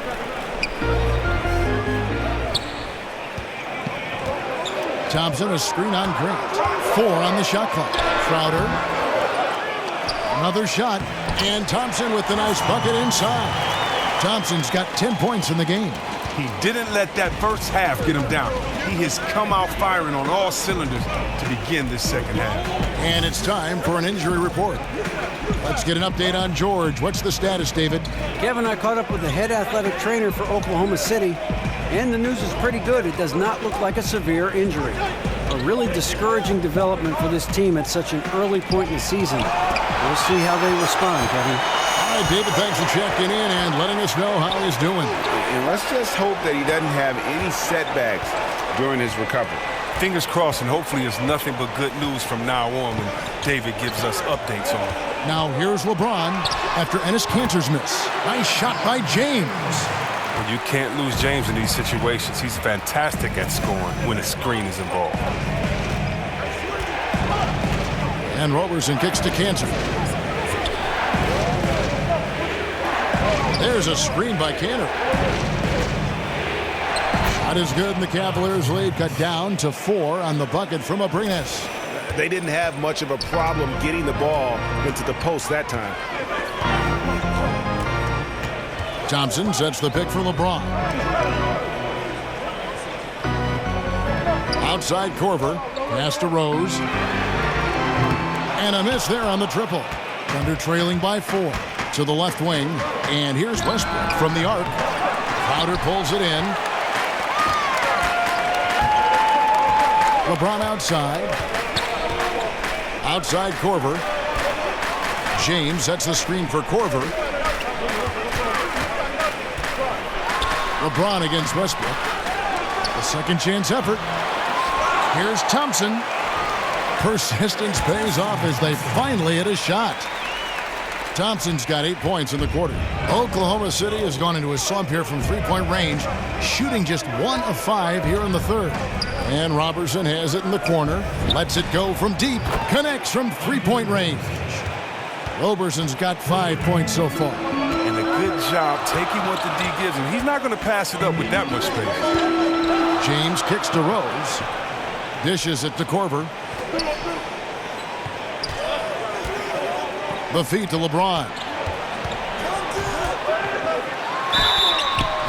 Thompson, a screen on Grant. 4 on the shot clock. Crowder. Another shot, and Thompson with the nice bucket inside. Thompson's got 10 points in the game. He didn't let that first half get him down. He has come out firing on all cylinders to begin this second half. And it's time for an injury report. Let's get an update on George. What's the status, David? Kevin, I caught up with the head athletic trainer for Oklahoma City, and the news is pretty good. It does not look like a severe injury. A really discouraging development for this team at such an early point in the season. We'll see how they respond, Kevin. All right, David, thanks for checking in and letting us know how he's doing. And let's just hope that he doesn't have any setbacks during his recovery. Fingers crossed, and hopefully it's nothing but good news from now on when David gives us updates on it. Now here's LeBron after Enes Kanter's miss. Nice shot by James. Well, you can't lose James in these situations. He's fantastic at scoring when a screen is involved. And Robertson kicks to Kanter. There's a screen by Kanter. Shot is good, and the Cavaliers lead cut down to 4 on the bucket from Abrines. They didn't have much of a problem getting the ball into the post that time. Thompson sets the pick for LeBron. Outside Korver. Pass to Rose. And a miss there on the triple. Thunder trailing by 4 to the left wing. And here's Westbrook from the arc. Crowder pulls it in. LeBron outside. Outside Korver. James sets the screen for Korver. LeBron against Westbrook. A second chance effort. Here's Thompson. Persistence pays off as they finally hit a shot. Thompson's got 8 points in the quarter. Oklahoma City has gone into a slump here from three-point range, shooting just 1 of 5 here in the third. And Robertson has it in the corner, lets it go from deep, connects from three-point range. Roberson's got 5 points so far. And a good job taking what the D gives him. He's not going to pass it up with that much space. James kicks to Rose. Dishes it to Korver. The feed to LeBron.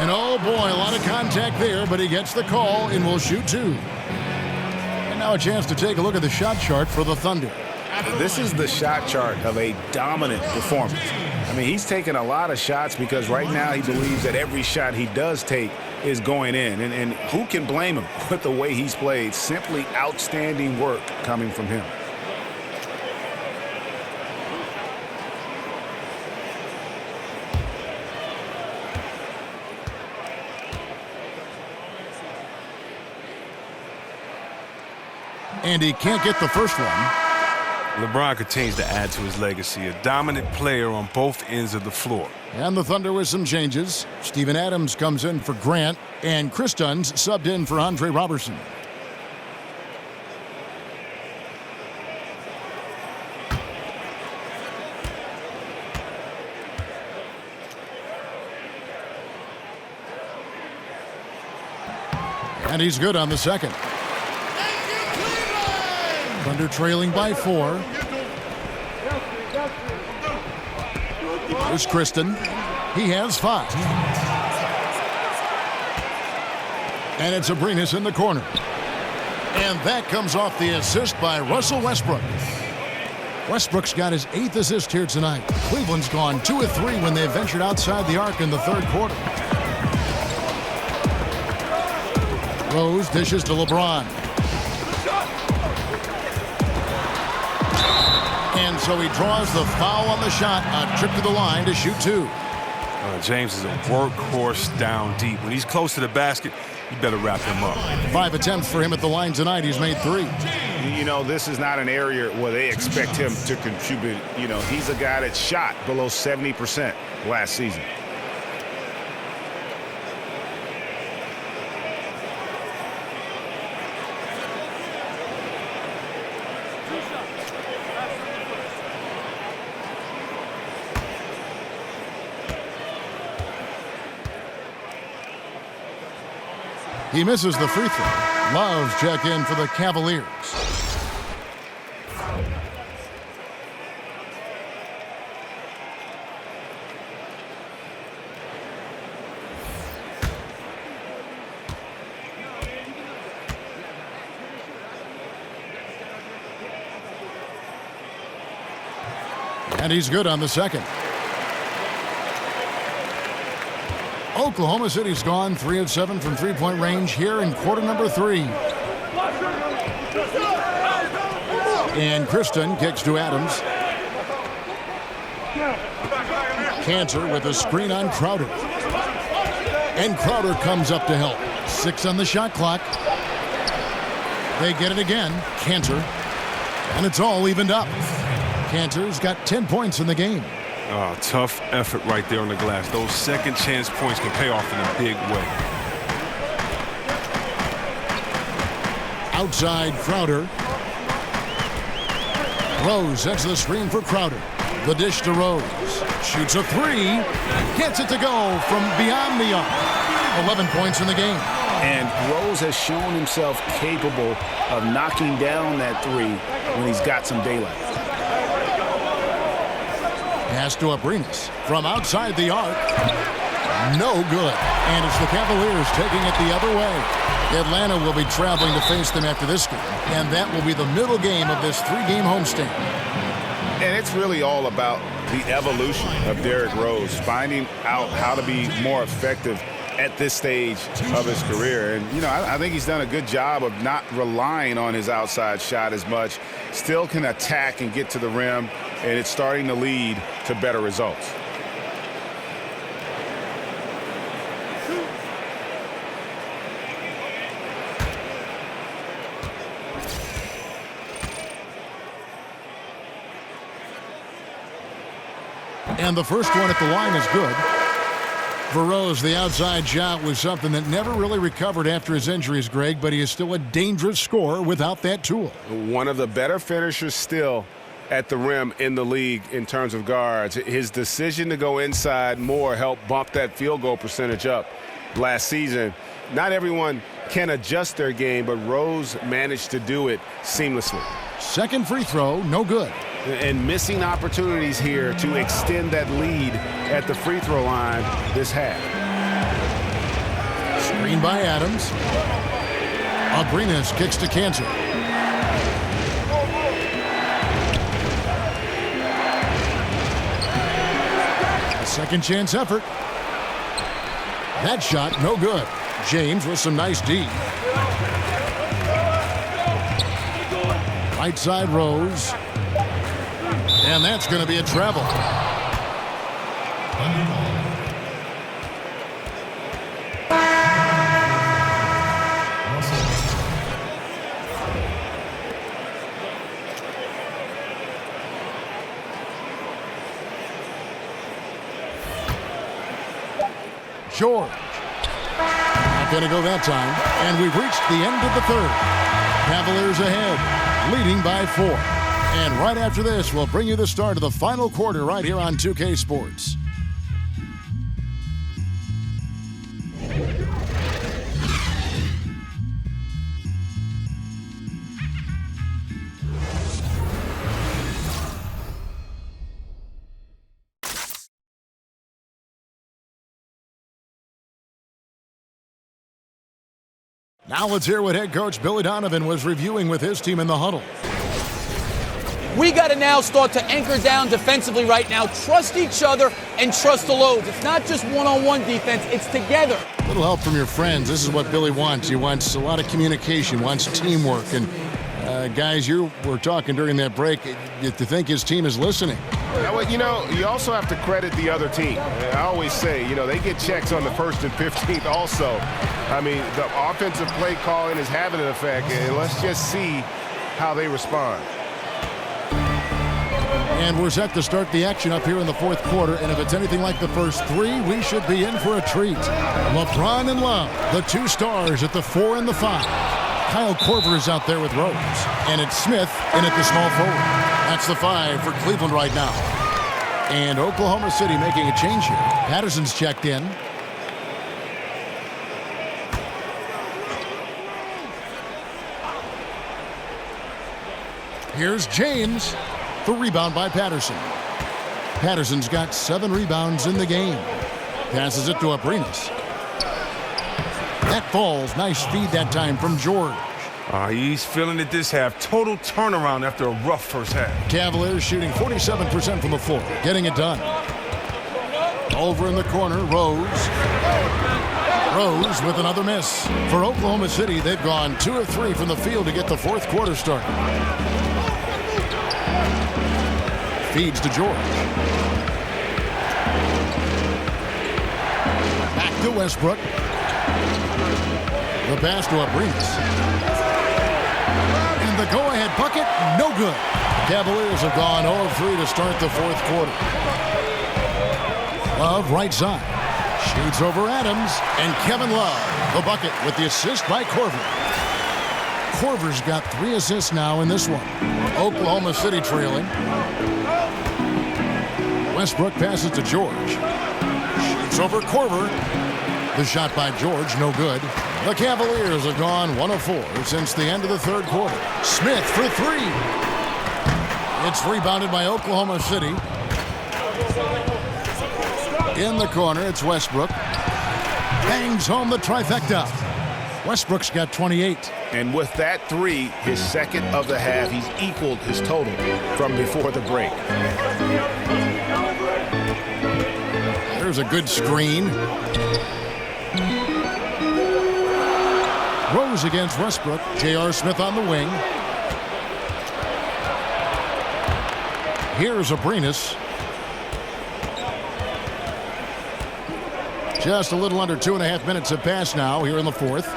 And oh boy, a lot of contact there, but he gets the call and will shoot 2. And now a chance to take a look at the shot chart for the Thunder. This is the shot chart of a dominant performance. I mean, he's taking a lot of shots because right now he believes that every shot he does take is going in. And who can blame him with the way he's played? Simply outstanding work coming from him. And he can't get the first one. LeBron continues to add to his legacy, a dominant player on both ends of the floor. And the Thunder with some changes. Steven Adams comes in for Grant, and Chris Dunn's subbed in for Andre Robertson. And he's good on the second. Thunder trailing by 4. Here's Kristen. He has 5. And it's Abrinas in the corner. And that comes off the assist by Russell Westbrook. Westbrook's got his 8th assist here tonight. Cleveland's gone 2 of 3 when they ventured outside the arc in the third quarter. Rose dishes to LeBron. And so he draws the foul on the shot. A trip to the line to shoot 2. James is a workhorse down deep. When he's close to the basket, you better wrap him up. 5 attempts for him at the line tonight. He's made 3. You know, this is not an area where they expect him to contribute. You know, he's a guy that shot below 70% last season. He misses the free throw. Love's check in for the Cavaliers. And he's good on the second. Oklahoma City's gone 3 of 7 from three-point range here in quarter number 3. And Kristen kicks to Adams. Cantor with a screen on Crowder. And Crowder comes up to help. 6 on the shot clock. They get it again. Cantor. And it's all evened up. Cantor's got 10 points in the game. Oh, tough effort right there on the glass. Those second chance points can pay off in a big way. Outside Crowder. Rose sets the screen for Crowder. The dish to Rose. Shoots a 3. Gets it to go from beyond the arc. 11 points in the game. And Rose has shown himself capable of knocking down that 3 when he's got some daylight. Pass to Abrinas from outside the arc. No good. And it's the Cavaliers taking it the other way. Atlanta will be traveling to face them after this game. And that will be the middle game of this 3-game homestand. And it's really all about the evolution of Derrick Rose, finding out how to be more effective at this stage of his career. And, you know, I think he's done a good job of not relying on his outside shot as much. Still can attack and get to the rim, and it's starting to lead to better results. And the first one at the line is good. For Rose, the outside shot was something that never really recovered after his injuries, Greg, but he is still a dangerous scorer without that tool. One of the better finishers still at the rim in the league in terms of guards. His decision to go inside more helped bump that field goal percentage up last season. Not everyone can adjust their game, but Rose managed to do it seamlessly. Second free throw, no good. And missing opportunities here to extend that lead at the free throw line this half. Screen by Adams. Abrinas kicks to Cantor. Second chance effort. That shot, no good. James with some nice D. Right side Rose. And that's going to be a travel. George. Not going to go that time. And we've reached the end of the third. Cavaliers ahead, leading by 4. And right after this, we'll bring you the start of the final quarter right here on 2K Sports. Now let's hear what head coach Billy Donovan was reviewing with his team in the huddle. We got to now start to anchor down defensively right now, trust each other, and trust the loads. It's not just one-on-one defense, it's together. A little help from your friends. This is what Billy wants. He wants a lot of communication, wants teamwork. And guys, you were talking during that break. You think his team is listening. You know, you also have to credit the other team. I always say, you know, they get checks on the 1st and 15th also. I mean, the offensive play calling is having an effect, and let's just see how they respond. And we're set to start the action up here in the fourth quarter, and if it's anything like the first 3, we should be in for a treat. LeBron and Love, the 2 stars at the 4 and the 5. Kyle Korver is out there with Rose, and it's Smith in at the small forward. That's the 5 for Cleveland right now. And Oklahoma City making a change here. Patterson's checked in. Here's James. The rebound by Patterson. Patterson's got 7 rebounds in the game. Passes it to Abrinas. That falls. Nice feed that time from George. He's feeling it this half. Total turnaround after a rough first half. Cavaliers shooting 47% from the floor. Getting it done. Over in the corner, Rose. Rose with another miss. For Oklahoma City, they've gone 2 of 3 from the field to get the fourth quarter started. Feeds to George. Back to Westbrook. The pass to Abrinas. And the go-ahead bucket, no good. Cavaliers have gone 0-3 to start the fourth quarter. Love, right side. Shoots over Adams. And Kevin Love, the bucket with the assist by Korver. Korver's got 3 assists now in this one. Oklahoma City trailing. Westbrook passes to George. Shoots over Korver. The shot by George, no good. The Cavaliers have gone 1 of 4 since the end of the third quarter. Smith for 3. It's rebounded by Oklahoma City. In the corner, it's Westbrook. Bangs home the trifecta. Westbrook's got 28. And with that 3, his second of the half, he's equaled his total from before the break. There's a good screen. Rose against Westbrook. J.R. Smith on the wing. Here's Abrinas. Just a little under 2.5 minutes have passed now here in the fourth.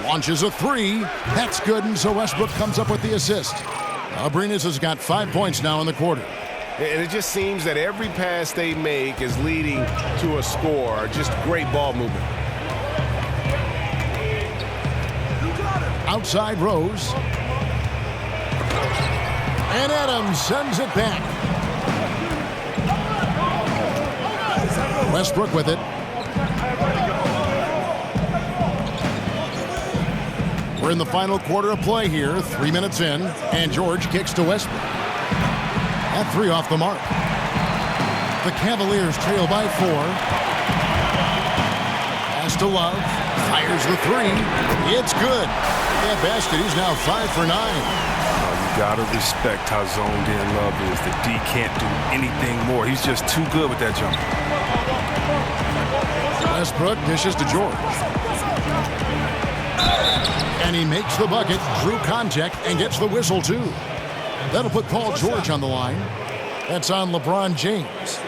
Launches a 3. That's good, and so Westbrook comes up with the assist. Abrinas has got 5 points now in the quarter. And it just seems that every pass they make is leading to a score. Just great ball movement. Outside Rose. And Adams sends it back. Westbrook with it. We're in the final quarter of play here, 3 minutes in, and George kicks to Westbrook. That 3 off the mark. The Cavaliers trail by 4. Pass to Love. Fires the 3. It's good. That basket, he's now 5 for 9. You gotta respect how zoned in Love is. The D can't do anything more. He's just too good with that jumper. Westbrook dishes to George. And he makes the bucket, drew contact, and gets the whistle, too. That'll put Paul George on the line. That's on LeBron James.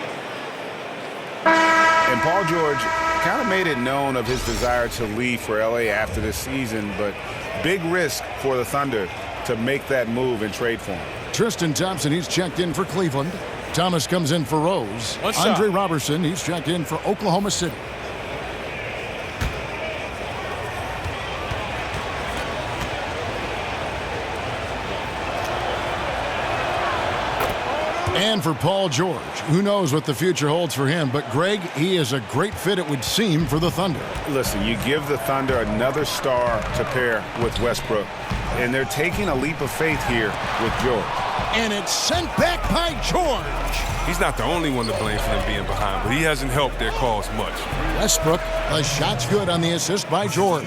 And Paul George kind of made it known of his desire to leave for LA after this season, but big risk for the Thunder to make that move and trade for him. Tristan Thompson, he's checked in for Cleveland. Thomas comes in for Rose. Andre Robertson, he's checked in for Oklahoma City. And for Paul George, who knows what the future holds for him, but Greg, he is a great fit, it would seem, for the Thunder. Listen, you give the Thunder another star to pair with Westbrook, and they're taking a leap of faith here with George. And it's sent back by George. He's not the only one to blame for them being behind, but he hasn't helped their cause much. Westbrook, the shot's good on the assist by George.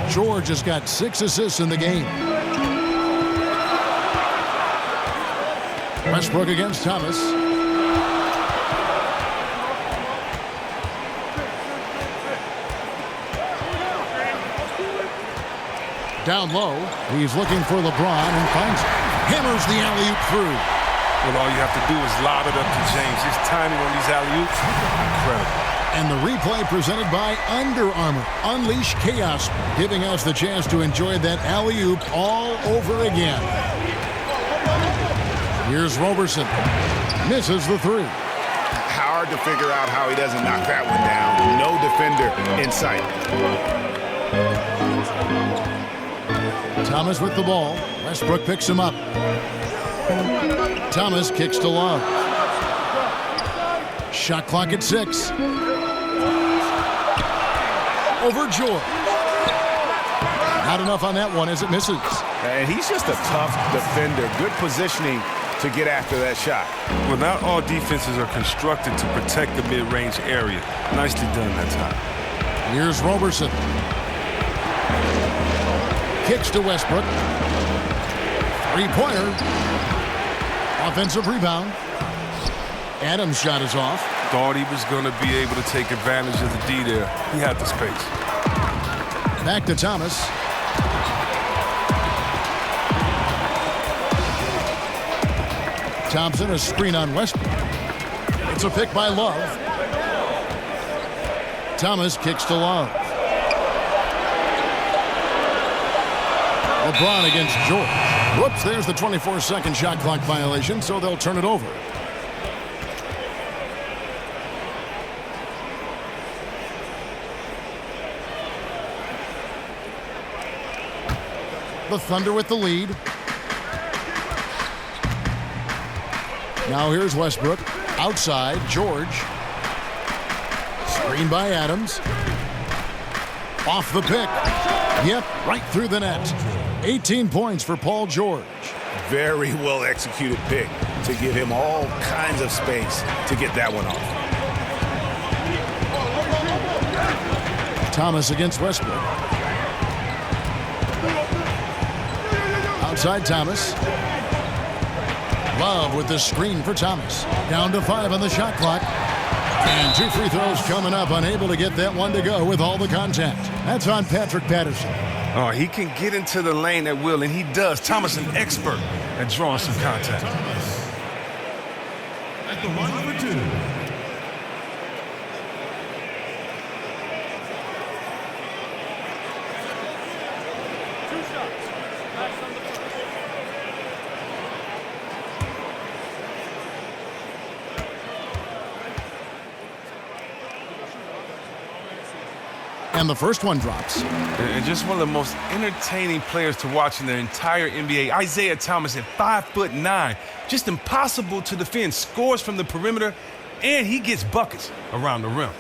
George has got 6 assists in the game. Westbrook against Thomas. Down low, he's looking for LeBron and finds it. Hammers the alley-oop through. Well, all you have to do is lob it up to James. His timing on these alley-oops, incredible. And the replay presented by Under Armour. Unleash chaos, giving us the chance to enjoy that alley-oop all over again. Here's Robertson. Misses the 3. Hard to figure out how he doesn't knock that one down. No defender in sight. Thomas with the ball. Westbrook picks him up. Thomas kicks to Love. Shot clock at 6. Over George. Not enough on that one as it misses. And he's just a tough defender. Good positioning to get after that shot. Well, not all defenses are constructed to protect the mid-range area. Nicely done that time. Here's Robertson. Kicks to Westbrook. 3-pointer. Offensive rebound. Adams' shot is off. Thought he was going to be able to take advantage of the D there. He had the space. Back to Thomas. Thompson, a screen on Westbrook. It's a pick by Love. Thomas kicks to Love. LeBron against George. Whoops, there's the 24-second shot clock violation, so they'll turn it over. The Thunder with the lead. Now here's Westbrook. Outside, George. Screen by Adams. Off the pick. Yep, right through the net. 18 points for Paul George. Very well executed pick to give him all kinds of space to get that one off. Thomas against Westbrook. Outside Thomas. Love with the screen for Thomas. Down to 5 on the shot clock. And 2 free throws coming up. Unable to get that one to go with all the contact. That's on Patrick Patterson. Oh, he can get into the lane at will, and he does. Thomas, an expert at drawing some contact. At the line for 2. And the first one drops. And just one of the most entertaining players to watch in the entire NBA. Isaiah Thomas at 5'9". Just impossible to defend. Scores from the perimeter, and he gets buckets around the rim.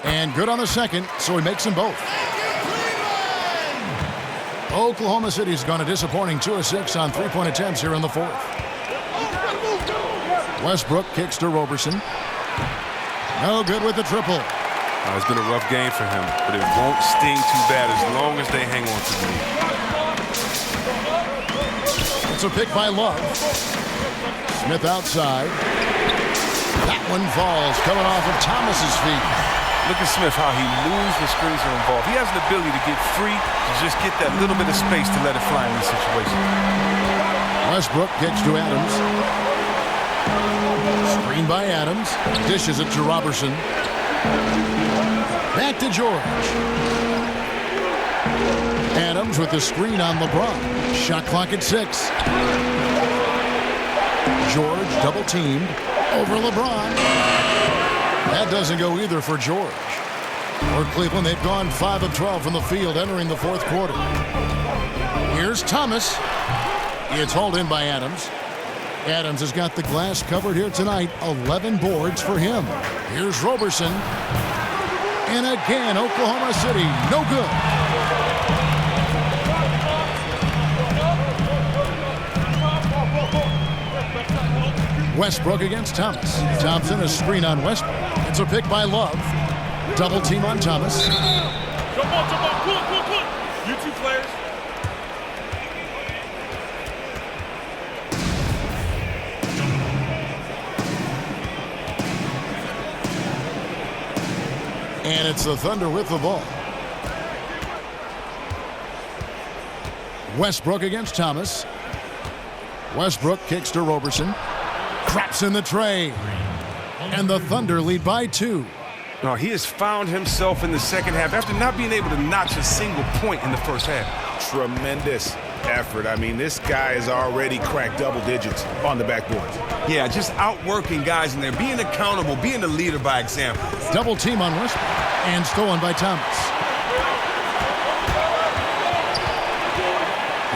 And good on the second, so he makes them both. Oklahoma City's gone a disappointing 2 of 6 on 3-point attempts here in the 4th. Westbrook kicks to Robertson. No good with the triple. It's been a rough game for him, but it won't sting too bad as long as they hang on to the lead. It's a pick by Love. Smith outside. That one falls, coming off of Thomas's feet. Look at Smith, how he moves when screens are involved. He has the ability to get free, to just get that little bit of space to let it fly in this situation. Westbrook kicks to Adams. Screen by Adams. Dishes it to Robertson. Back to George. Adams with the screen on LeBron. Shot clock at 6. George double teamed over LeBron. That doesn't go either for George. For Cleveland, they've gone 5 of 12 from the field entering the fourth quarter. Here's Thomas. It's hauled in by Adams. Adams has got the glass covered here tonight. 11 boards for him. Here's Robertson. And again, Oklahoma City, no good. Westbrook against Thomas. Thompson, a screen on Westbrook. It's a pick by Love. Double team on Thomas. Jump on. Cool. You two players. And it's the Thunder with the ball. Westbrook against Thomas. Westbrook kicks to Robertson. Drops in the tray. And the Thunder lead by 2. No, he has found himself in the second half after not being able to notch a single point in the first half. Tremendous effort. I mean, this guy has already cracked double digits on the backboard. Yeah, just outworking guys in there, being accountable, being a leader by example. Double team on Westbrook and stolen by Thomas.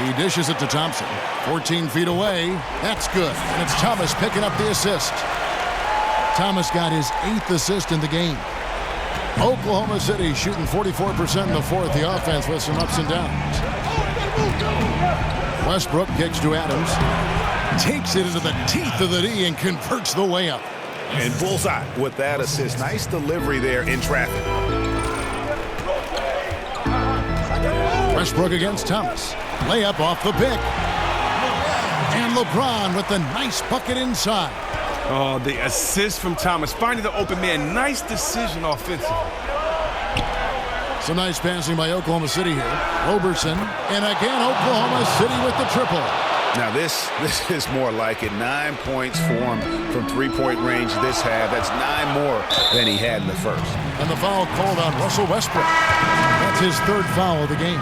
He dishes it to Thompson. 14 feet away. That's good. And it's Thomas picking up the assist. Thomas got his 8th assist in the game. Oklahoma City shooting 44% in the fourth. The offense with some ups and downs. Westbrook kicks to Adams. Takes it into the teeth of the D and converts the layup. And bullseye with that assist. Nice delivery there in traffic. Westbrook against Thomas. Layup off the pick. And LeBron with the nice bucket inside. Oh, the assist from Thomas. Finding the open man. Nice decision offensively. Some nice passing by Oklahoma City here. Robertson. And again, Oklahoma City with the triple. Now this is more like it. 9 points for him from three-point range this half. That's 9 more than he had in the first. And the foul called on Russell Westbrook. That's his 3rd foul of the game.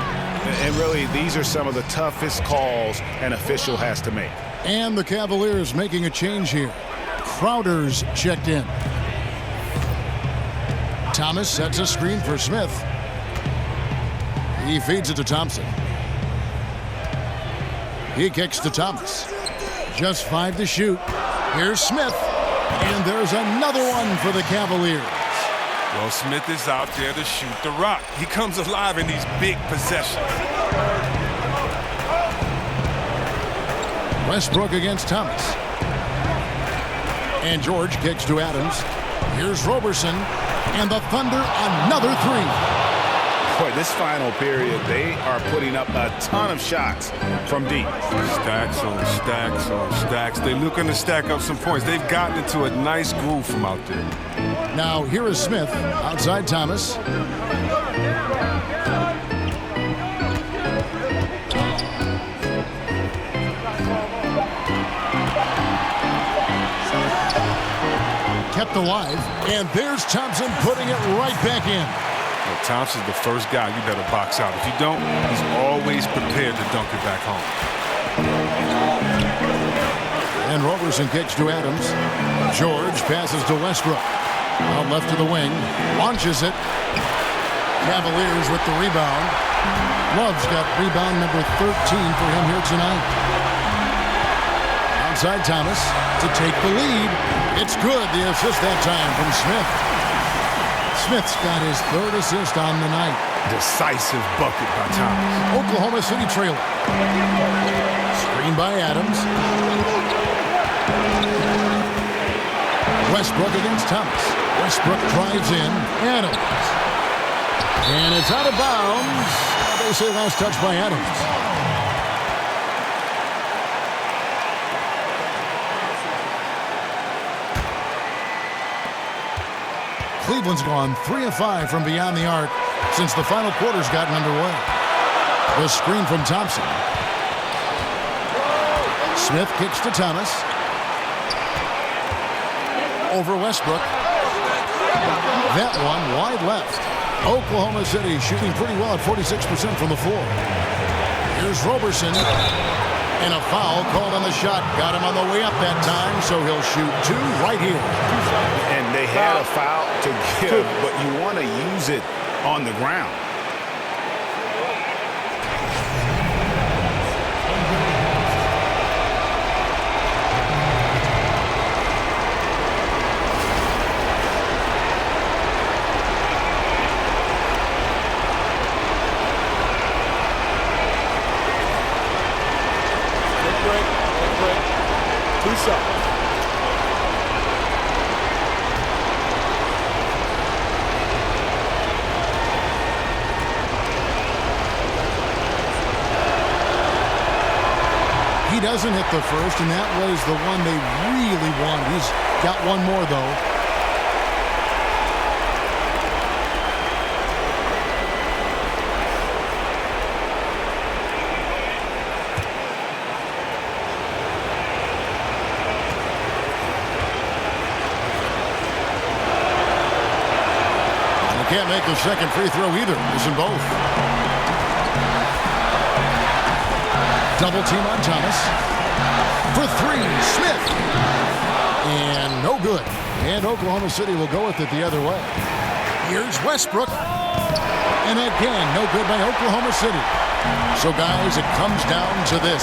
And really, these are some of the toughest calls an official has to make. And the Cavaliers making a change here. Crowder's checked in. Thomas sets a screen for Smith. He feeds it to Thompson. He kicks to Thomas. Just 5 to shoot. Here's Smith. And there's another one for the Cavaliers. Well, Smith is out there to shoot the rock. He comes alive in these big possessions. Westbrook against Thomas. And George kicks to Adams. Here's Robertson. And the Thunder another 3. Boy, this final period, they are putting up a ton of shots from deep. Stacks on stacks on stacks. They're looking to stack up some points. They've gotten into a nice groove from out there. Now here is Smith outside Thomas. Kept alive, and there's Thompson putting it right back in. Well, Thompson's the first guy you better box out. If you don't, he's always prepared to dunk it back home. And Robertson kicks to Adams. George passes to Westbrook. Out left to the wing. Launches it. Cavaliers with the rebound. Love's got rebound number 13 for him here tonight. Outside Thomas to take the lead. It's good. The assist that time from Smith. Smith's got his 3rd assist on the night. Decisive bucket by Thomas. Oklahoma City trailer. Screen by Adams. Westbrook against Thomas. Westbrook drives in. Adams. And it's out of bounds. They say last touch by Adams. Cleveland's gone 3 of 5 from beyond the arc since the final quarter's gotten underway. The screen from Thompson. Smith kicks to Thomas. Over Westbrook. That one wide left. Oklahoma City shooting pretty well at 46% from the floor. Here's Roberson. And a foul called on the shot. Got him on the way up that time, so he'll shoot 2 right here. And they had a foul to give, but you want to use it on the ground. He doesn't hit the first, and that was the one they really wanted. He's got one more, though. And can't make the second free throw either. Missing both. Double team on Thomas. For 3, Smith. And no good. And Oklahoma City will go with it the other way. Here's Westbrook. And again, no good by Oklahoma City. So, guys, it comes down to this.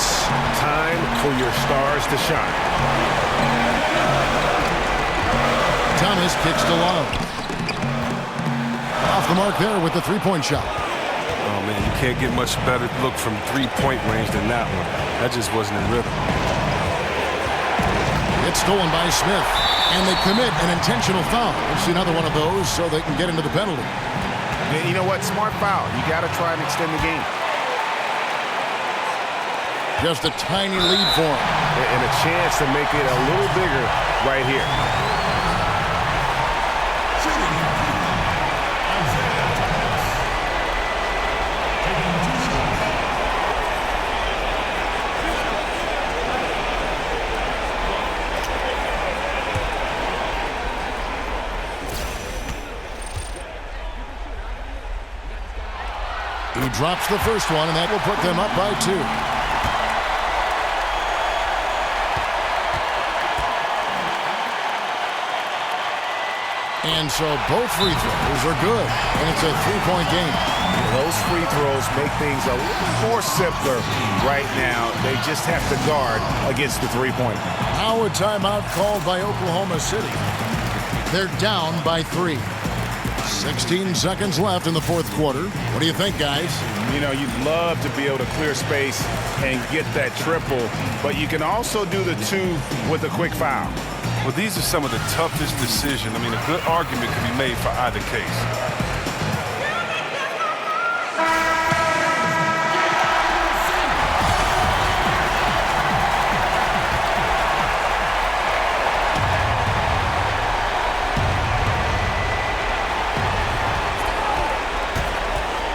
Time for your stars to shine. Thomas kicks to Love. Off the mark there with the three-point shot. Oh, man, you can't get much better look from three-point range than that one. That just wasn't in rhythm. It's stolen by Smith, and they commit an intentional foul. We'll see another one of those so they can get into the penalty. Yeah, you know what? Smart foul. You got to try and extend the game. Just a tiny lead for him. And a chance to make it a little bigger right here. He drops the first one, and that will put them up by 2. And so both free throws are good, and it's a 3-point game. Those free throws make things a little more simpler right now. They just have to guard against the three-pointer. Now a timeout called by Oklahoma City. They're down by 3. 16 seconds left in the fourth quarter. What do you think, guys? You know, you'd love to be able to clear space and get that triple, but you can also do the 2 with a quick foul. Well, these are some of the toughest decisions. I mean, a good argument could be made for either case.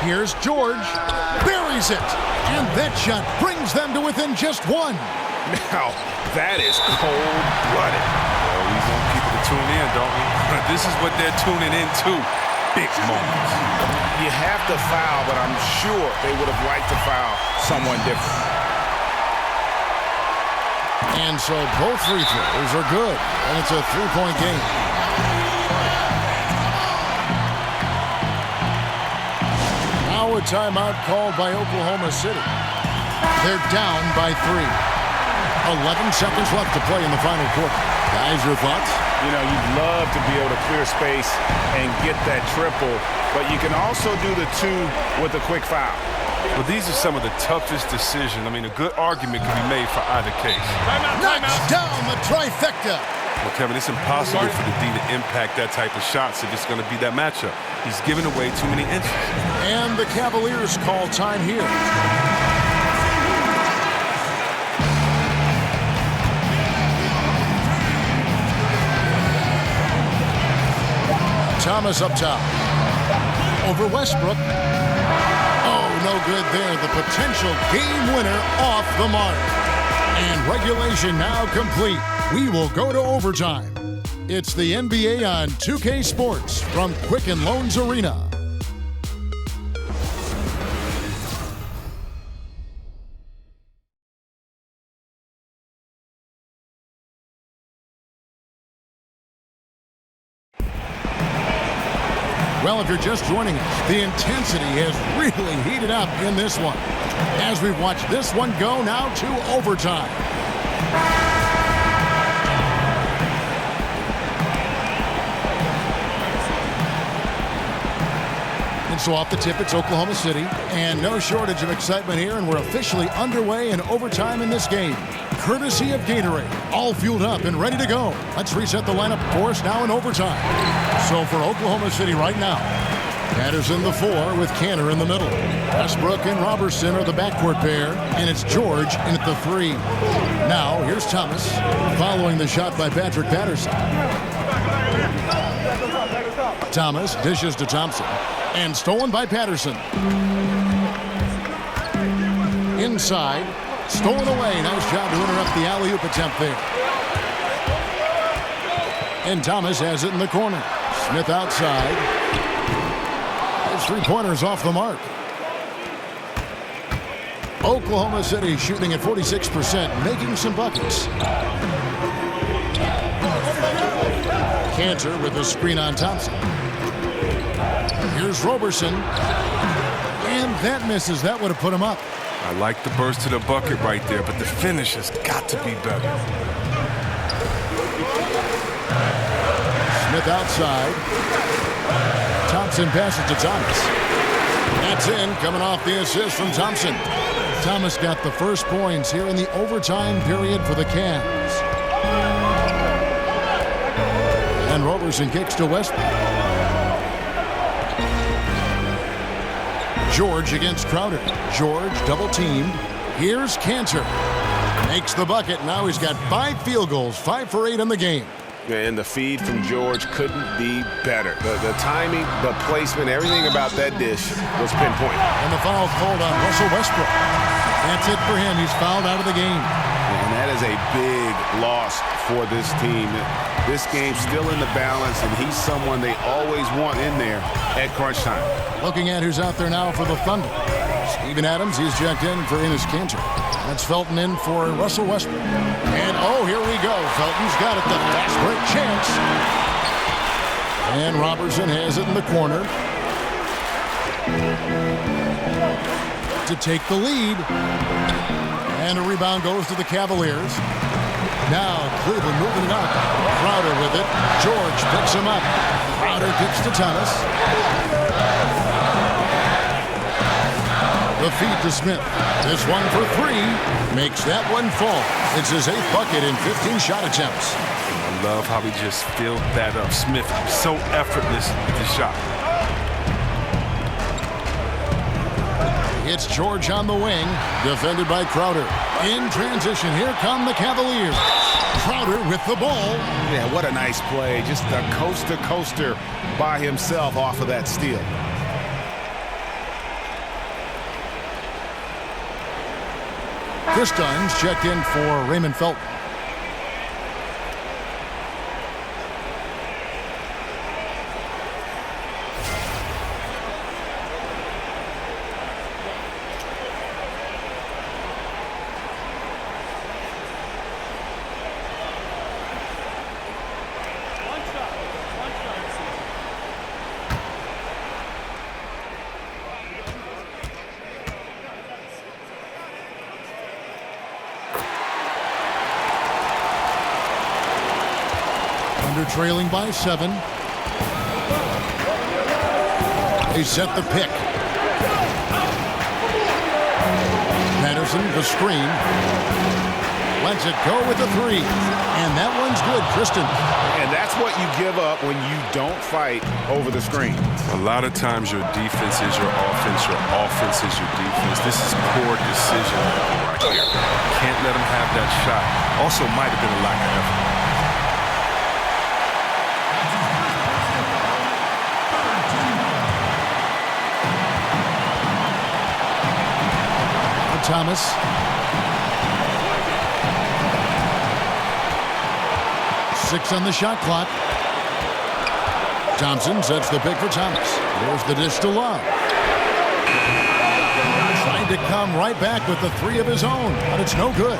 Here's George. Buries it. And that shot brings them to within just 1. Now, that is cold-blooded. Well, we want people to tune in, don't we? This is what they're tuning into. Big moments. You have to foul, but I'm sure they would have liked to foul someone different. And so both free throws are good. And it's a 3-point game. Now a timeout called by Oklahoma City. They're down by 3. 11 seconds left to play in the final quarter. Guys, your thoughts? You know, you'd love to be able to clear space and get that triple, but you can also do the 2 with a quick foul. Well, these are some of the toughest decisions. I mean, a good argument can be made for either case. Knocks down the trifecta. Well, Kevin, it's impossible for the D to impact that type of shots if it's going to be that matchup. He's giving away too many inches. And the Cavaliers call time here. Thomas up top. Over Westbrook. Oh, no good there. The potential game winner off the mark. And regulation now complete. We will go to overtime. It's the NBA on 2K Sports from Quicken Loans Arena. Well, if you're just joining us, the intensity has really heated up in this one. As we've watched this one go now to overtime. And so off the tip, it's Oklahoma City. And no shortage of excitement here, and we're officially underway in overtime in this game. Courtesy of Gatorade, all fueled up and ready to go. Let's reset the lineup for us now in overtime. So for Oklahoma City right now, Patterson the 4 with Cantor in the middle. Westbrook and Robertson are the backcourt pair, and it's George in at the 3. Now here's Thomas following the shot by Patrick Patterson. Thomas dishes to Thompson and stolen by Patterson. Inside, stolen away. Nice job to interrupt the alley-oop attempt there. And Thomas has it in the corner. Smith outside. His three-pointers off the mark. Oklahoma City shooting at 46%, making some buckets. Cantor with a screen on Thompson. Here's Robertson. And that misses. That would have put him up. I like the burst to the bucket right there, but the finish has got to be better. Smith outside. Thompson passes to Thomas. That's in, coming off the assist from Thompson. Thomas got the first points here in the overtime period for the Cavs. And Robertson kicks to Westbrook. George against Crowder. George double teamed. Here's Cantor. Makes the bucket. Now he's got 5 field goals, 5 for 8 in the game. And the feed from George couldn't be better. The timing, the placement, everything about that dish was pinpoint. And the foul called on Russell Westbrook. That's it for him. He's fouled out of the game. And that is a big loss for this team. This game's still in the balance, and he's someone they always want in there at crunch time. Looking at who's out there now for the Thunder. Steven Adams, he's checked in for Enes Kanter. That's Felton in for Russell Westbrook. And oh, here we go. Felton's got it, the fast break chance. And Robertson has it in the corner to take the lead. And a rebound goes to the Cavaliers. Now Cleveland moving it up. Crowder with it. George picks him up. Crowder kicks to Thomas. The feed to Smith. This one for 3. Makes that one fall. It's his 8th bucket in 15 shot attempts. I love how he just filled that up. Smith, so effortless with the shot. It's George on the wing, defended by Crowder. In transition, here come the Cavaliers. Crowder with the ball. Yeah, what a nice play. Just a coast-to-coaster by himself off of that steal. Chris Dunn's checked in for Raymond Felton. Trailing by 7. They set the pick. Patterson, the screen. lets it go with the three. And that one's good, Kristen. And that's what you give up when you don't fight over the screen. A lot of times your defense is your offense is your defense. This is poor decision right here. Can't let him have that shot. Also might have been a lack of effort. Thomas. Six on the shot clock. Thompson sets the pick for Thomas. There's the dish to Love. Trying to come right back with the three of his own, but it's no good.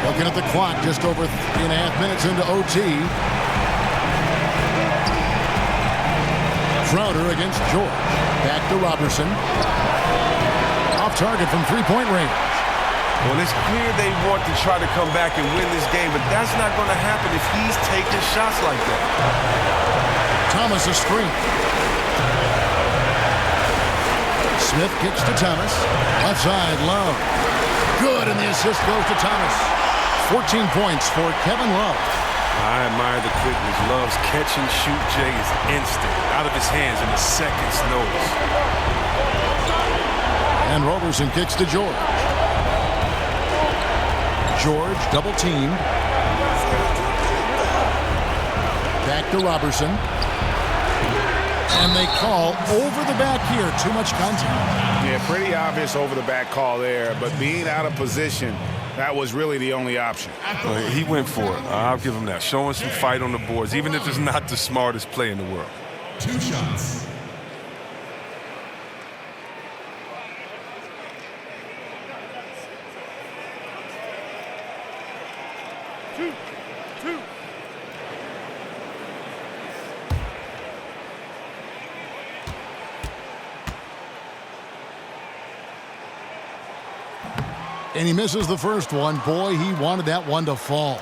Looking at the clock, just over 3.5 minutes into OT. Crowder against George. Back to Robertson. Off target from three-point range. Well, it's clear they want to try to come back and win this game, but that's not going to happen if he's taking shots like that. Thomas a screen. Smith kicks to Thomas. Left side, Love. Good, and the assist goes to Thomas. 14 points for Kevin Love. I admire the quickness. Love's catch-and-shoot Jay is instant. Out of his hands in a second's notice. And Robertson kicks to George. George double-teamed. Back to Robertson. And they call over the back here. Too much contact. Yeah, pretty obvious over the back call there, but being out of position, that was really the only option. He went for it. I'll give him that. Showing some fight on the boards, even if it's not the smartest play in the world. 2 shots. Two. And he misses the first one. Boy, he wanted that one to fall.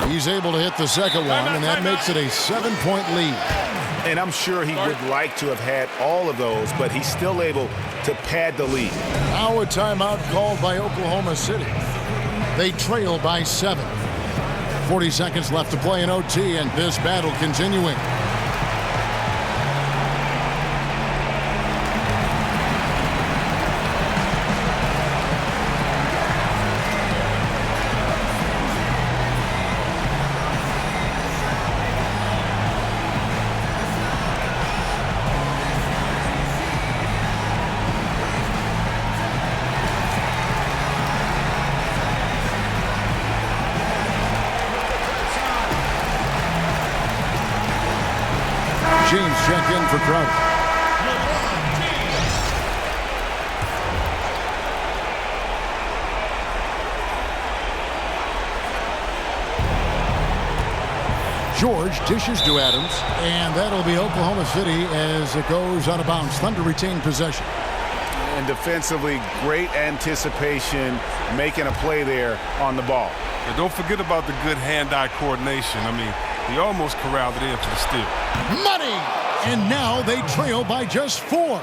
He's able to hit the second one, and that makes it a 7-point lead. And I'm sure he would like to have had all of those, but he's still able to pad the lead. Now a timeout called by Oklahoma City. They trail by 7. 40 seconds left to play in OT, and this battle continuing. James check in for Crowder. George dishes to Adams, and that'll be Oklahoma City as it goes out of bounds. Thunder retain possession. And defensively, great anticipation, making a play there on the ball. And don't forget about the good hand-eye coordination. I mean, he almost corralled it in for the steal. Money! And now they trail by just 4.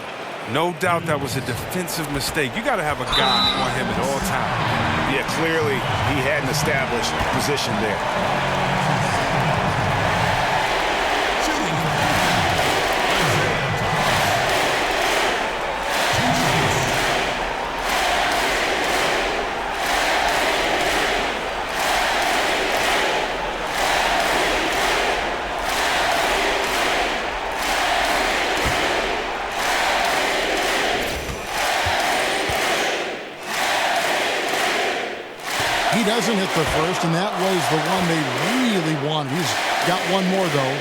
No doubt that was a defensive mistake. You got to have a guy on him at all times. Yeah, clearly he had an established position there. He doesn't hit the first, and that was the one they really wanted. He's got one more, though.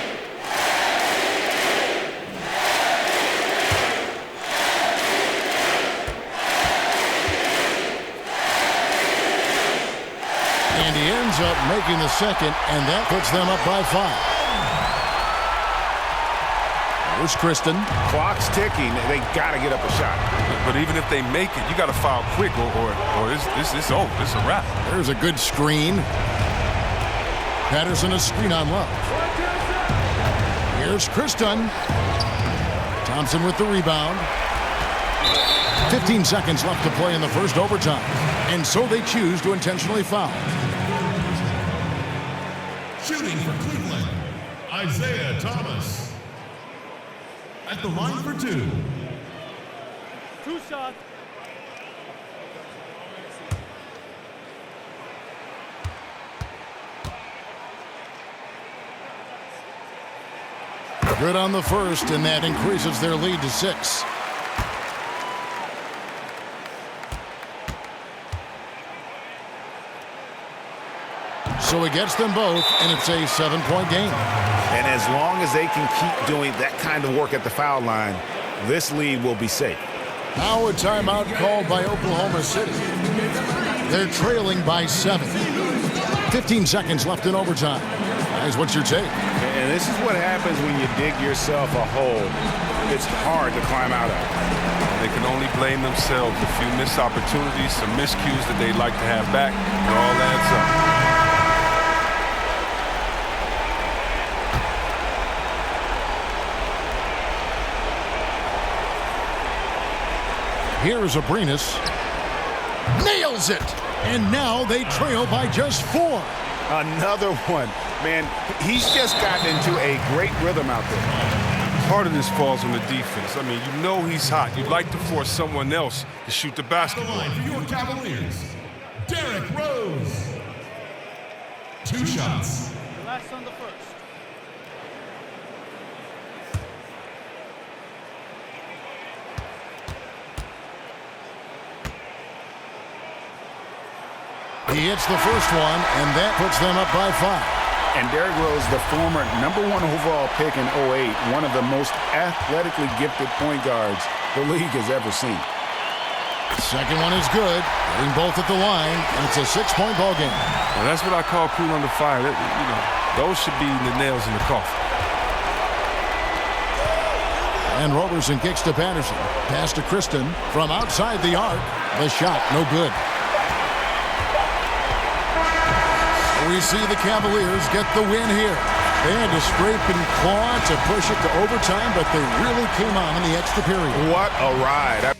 And he ends up making the second, and that puts them up by 5. Here's Kristen. Clock's ticking. They got to get up a shot. But even if they make it, you got to foul quick, or it's over. It's a wrap. There's a good screen. Patterson a screen on left. Here's Kristen. Thompson with the rebound. 15 seconds left to play in the first overtime. And so they choose to intentionally foul. Shooting for Cleveland, Isaiah Thomas. At the line for 2. 2 shots. Good on the first, and that increases their lead to 6. So he gets them both, and it's a 7-point game. And as long as they can keep doing that kind of work at the foul line, this lead will be safe. Now a timeout called by Oklahoma City. They're trailing by 7. 15 seconds left in overtime. Guys, what's your take? And this is what happens when you dig yourself a hole. It's hard to climb out of. They can only blame themselves. A few missed opportunities, some miscues that they'd like to have back. It all adds up. Here is Abrinas. Nails it! And now they trail by just 4. Another one. Man, he's just gotten into a great rhythm out there. Part of this falls on the defense. I mean, you know he's hot. You'd like to force someone else to shoot the basketball. The line for your Cavaliers, Derrick Rose. 2 shots. The last on the first. He hits the first one, and that puts them up by 5. And Derrick Rose, the former #1 overall pick in 2008, one of the most athletically gifted point guards the league has ever seen. Second one is good, hitting both at the line, and it's a 6-point ball game. Well, that's what I call cool under fire. Those should be the nails in the coffin. And Roberson kicks to Patterson. Pass to Kristen from outside the arc. The shot, no good. We see the Cavaliers get the win here. They had to scrape and claw to push it to overtime, but they really came on in the extra period. What a ride.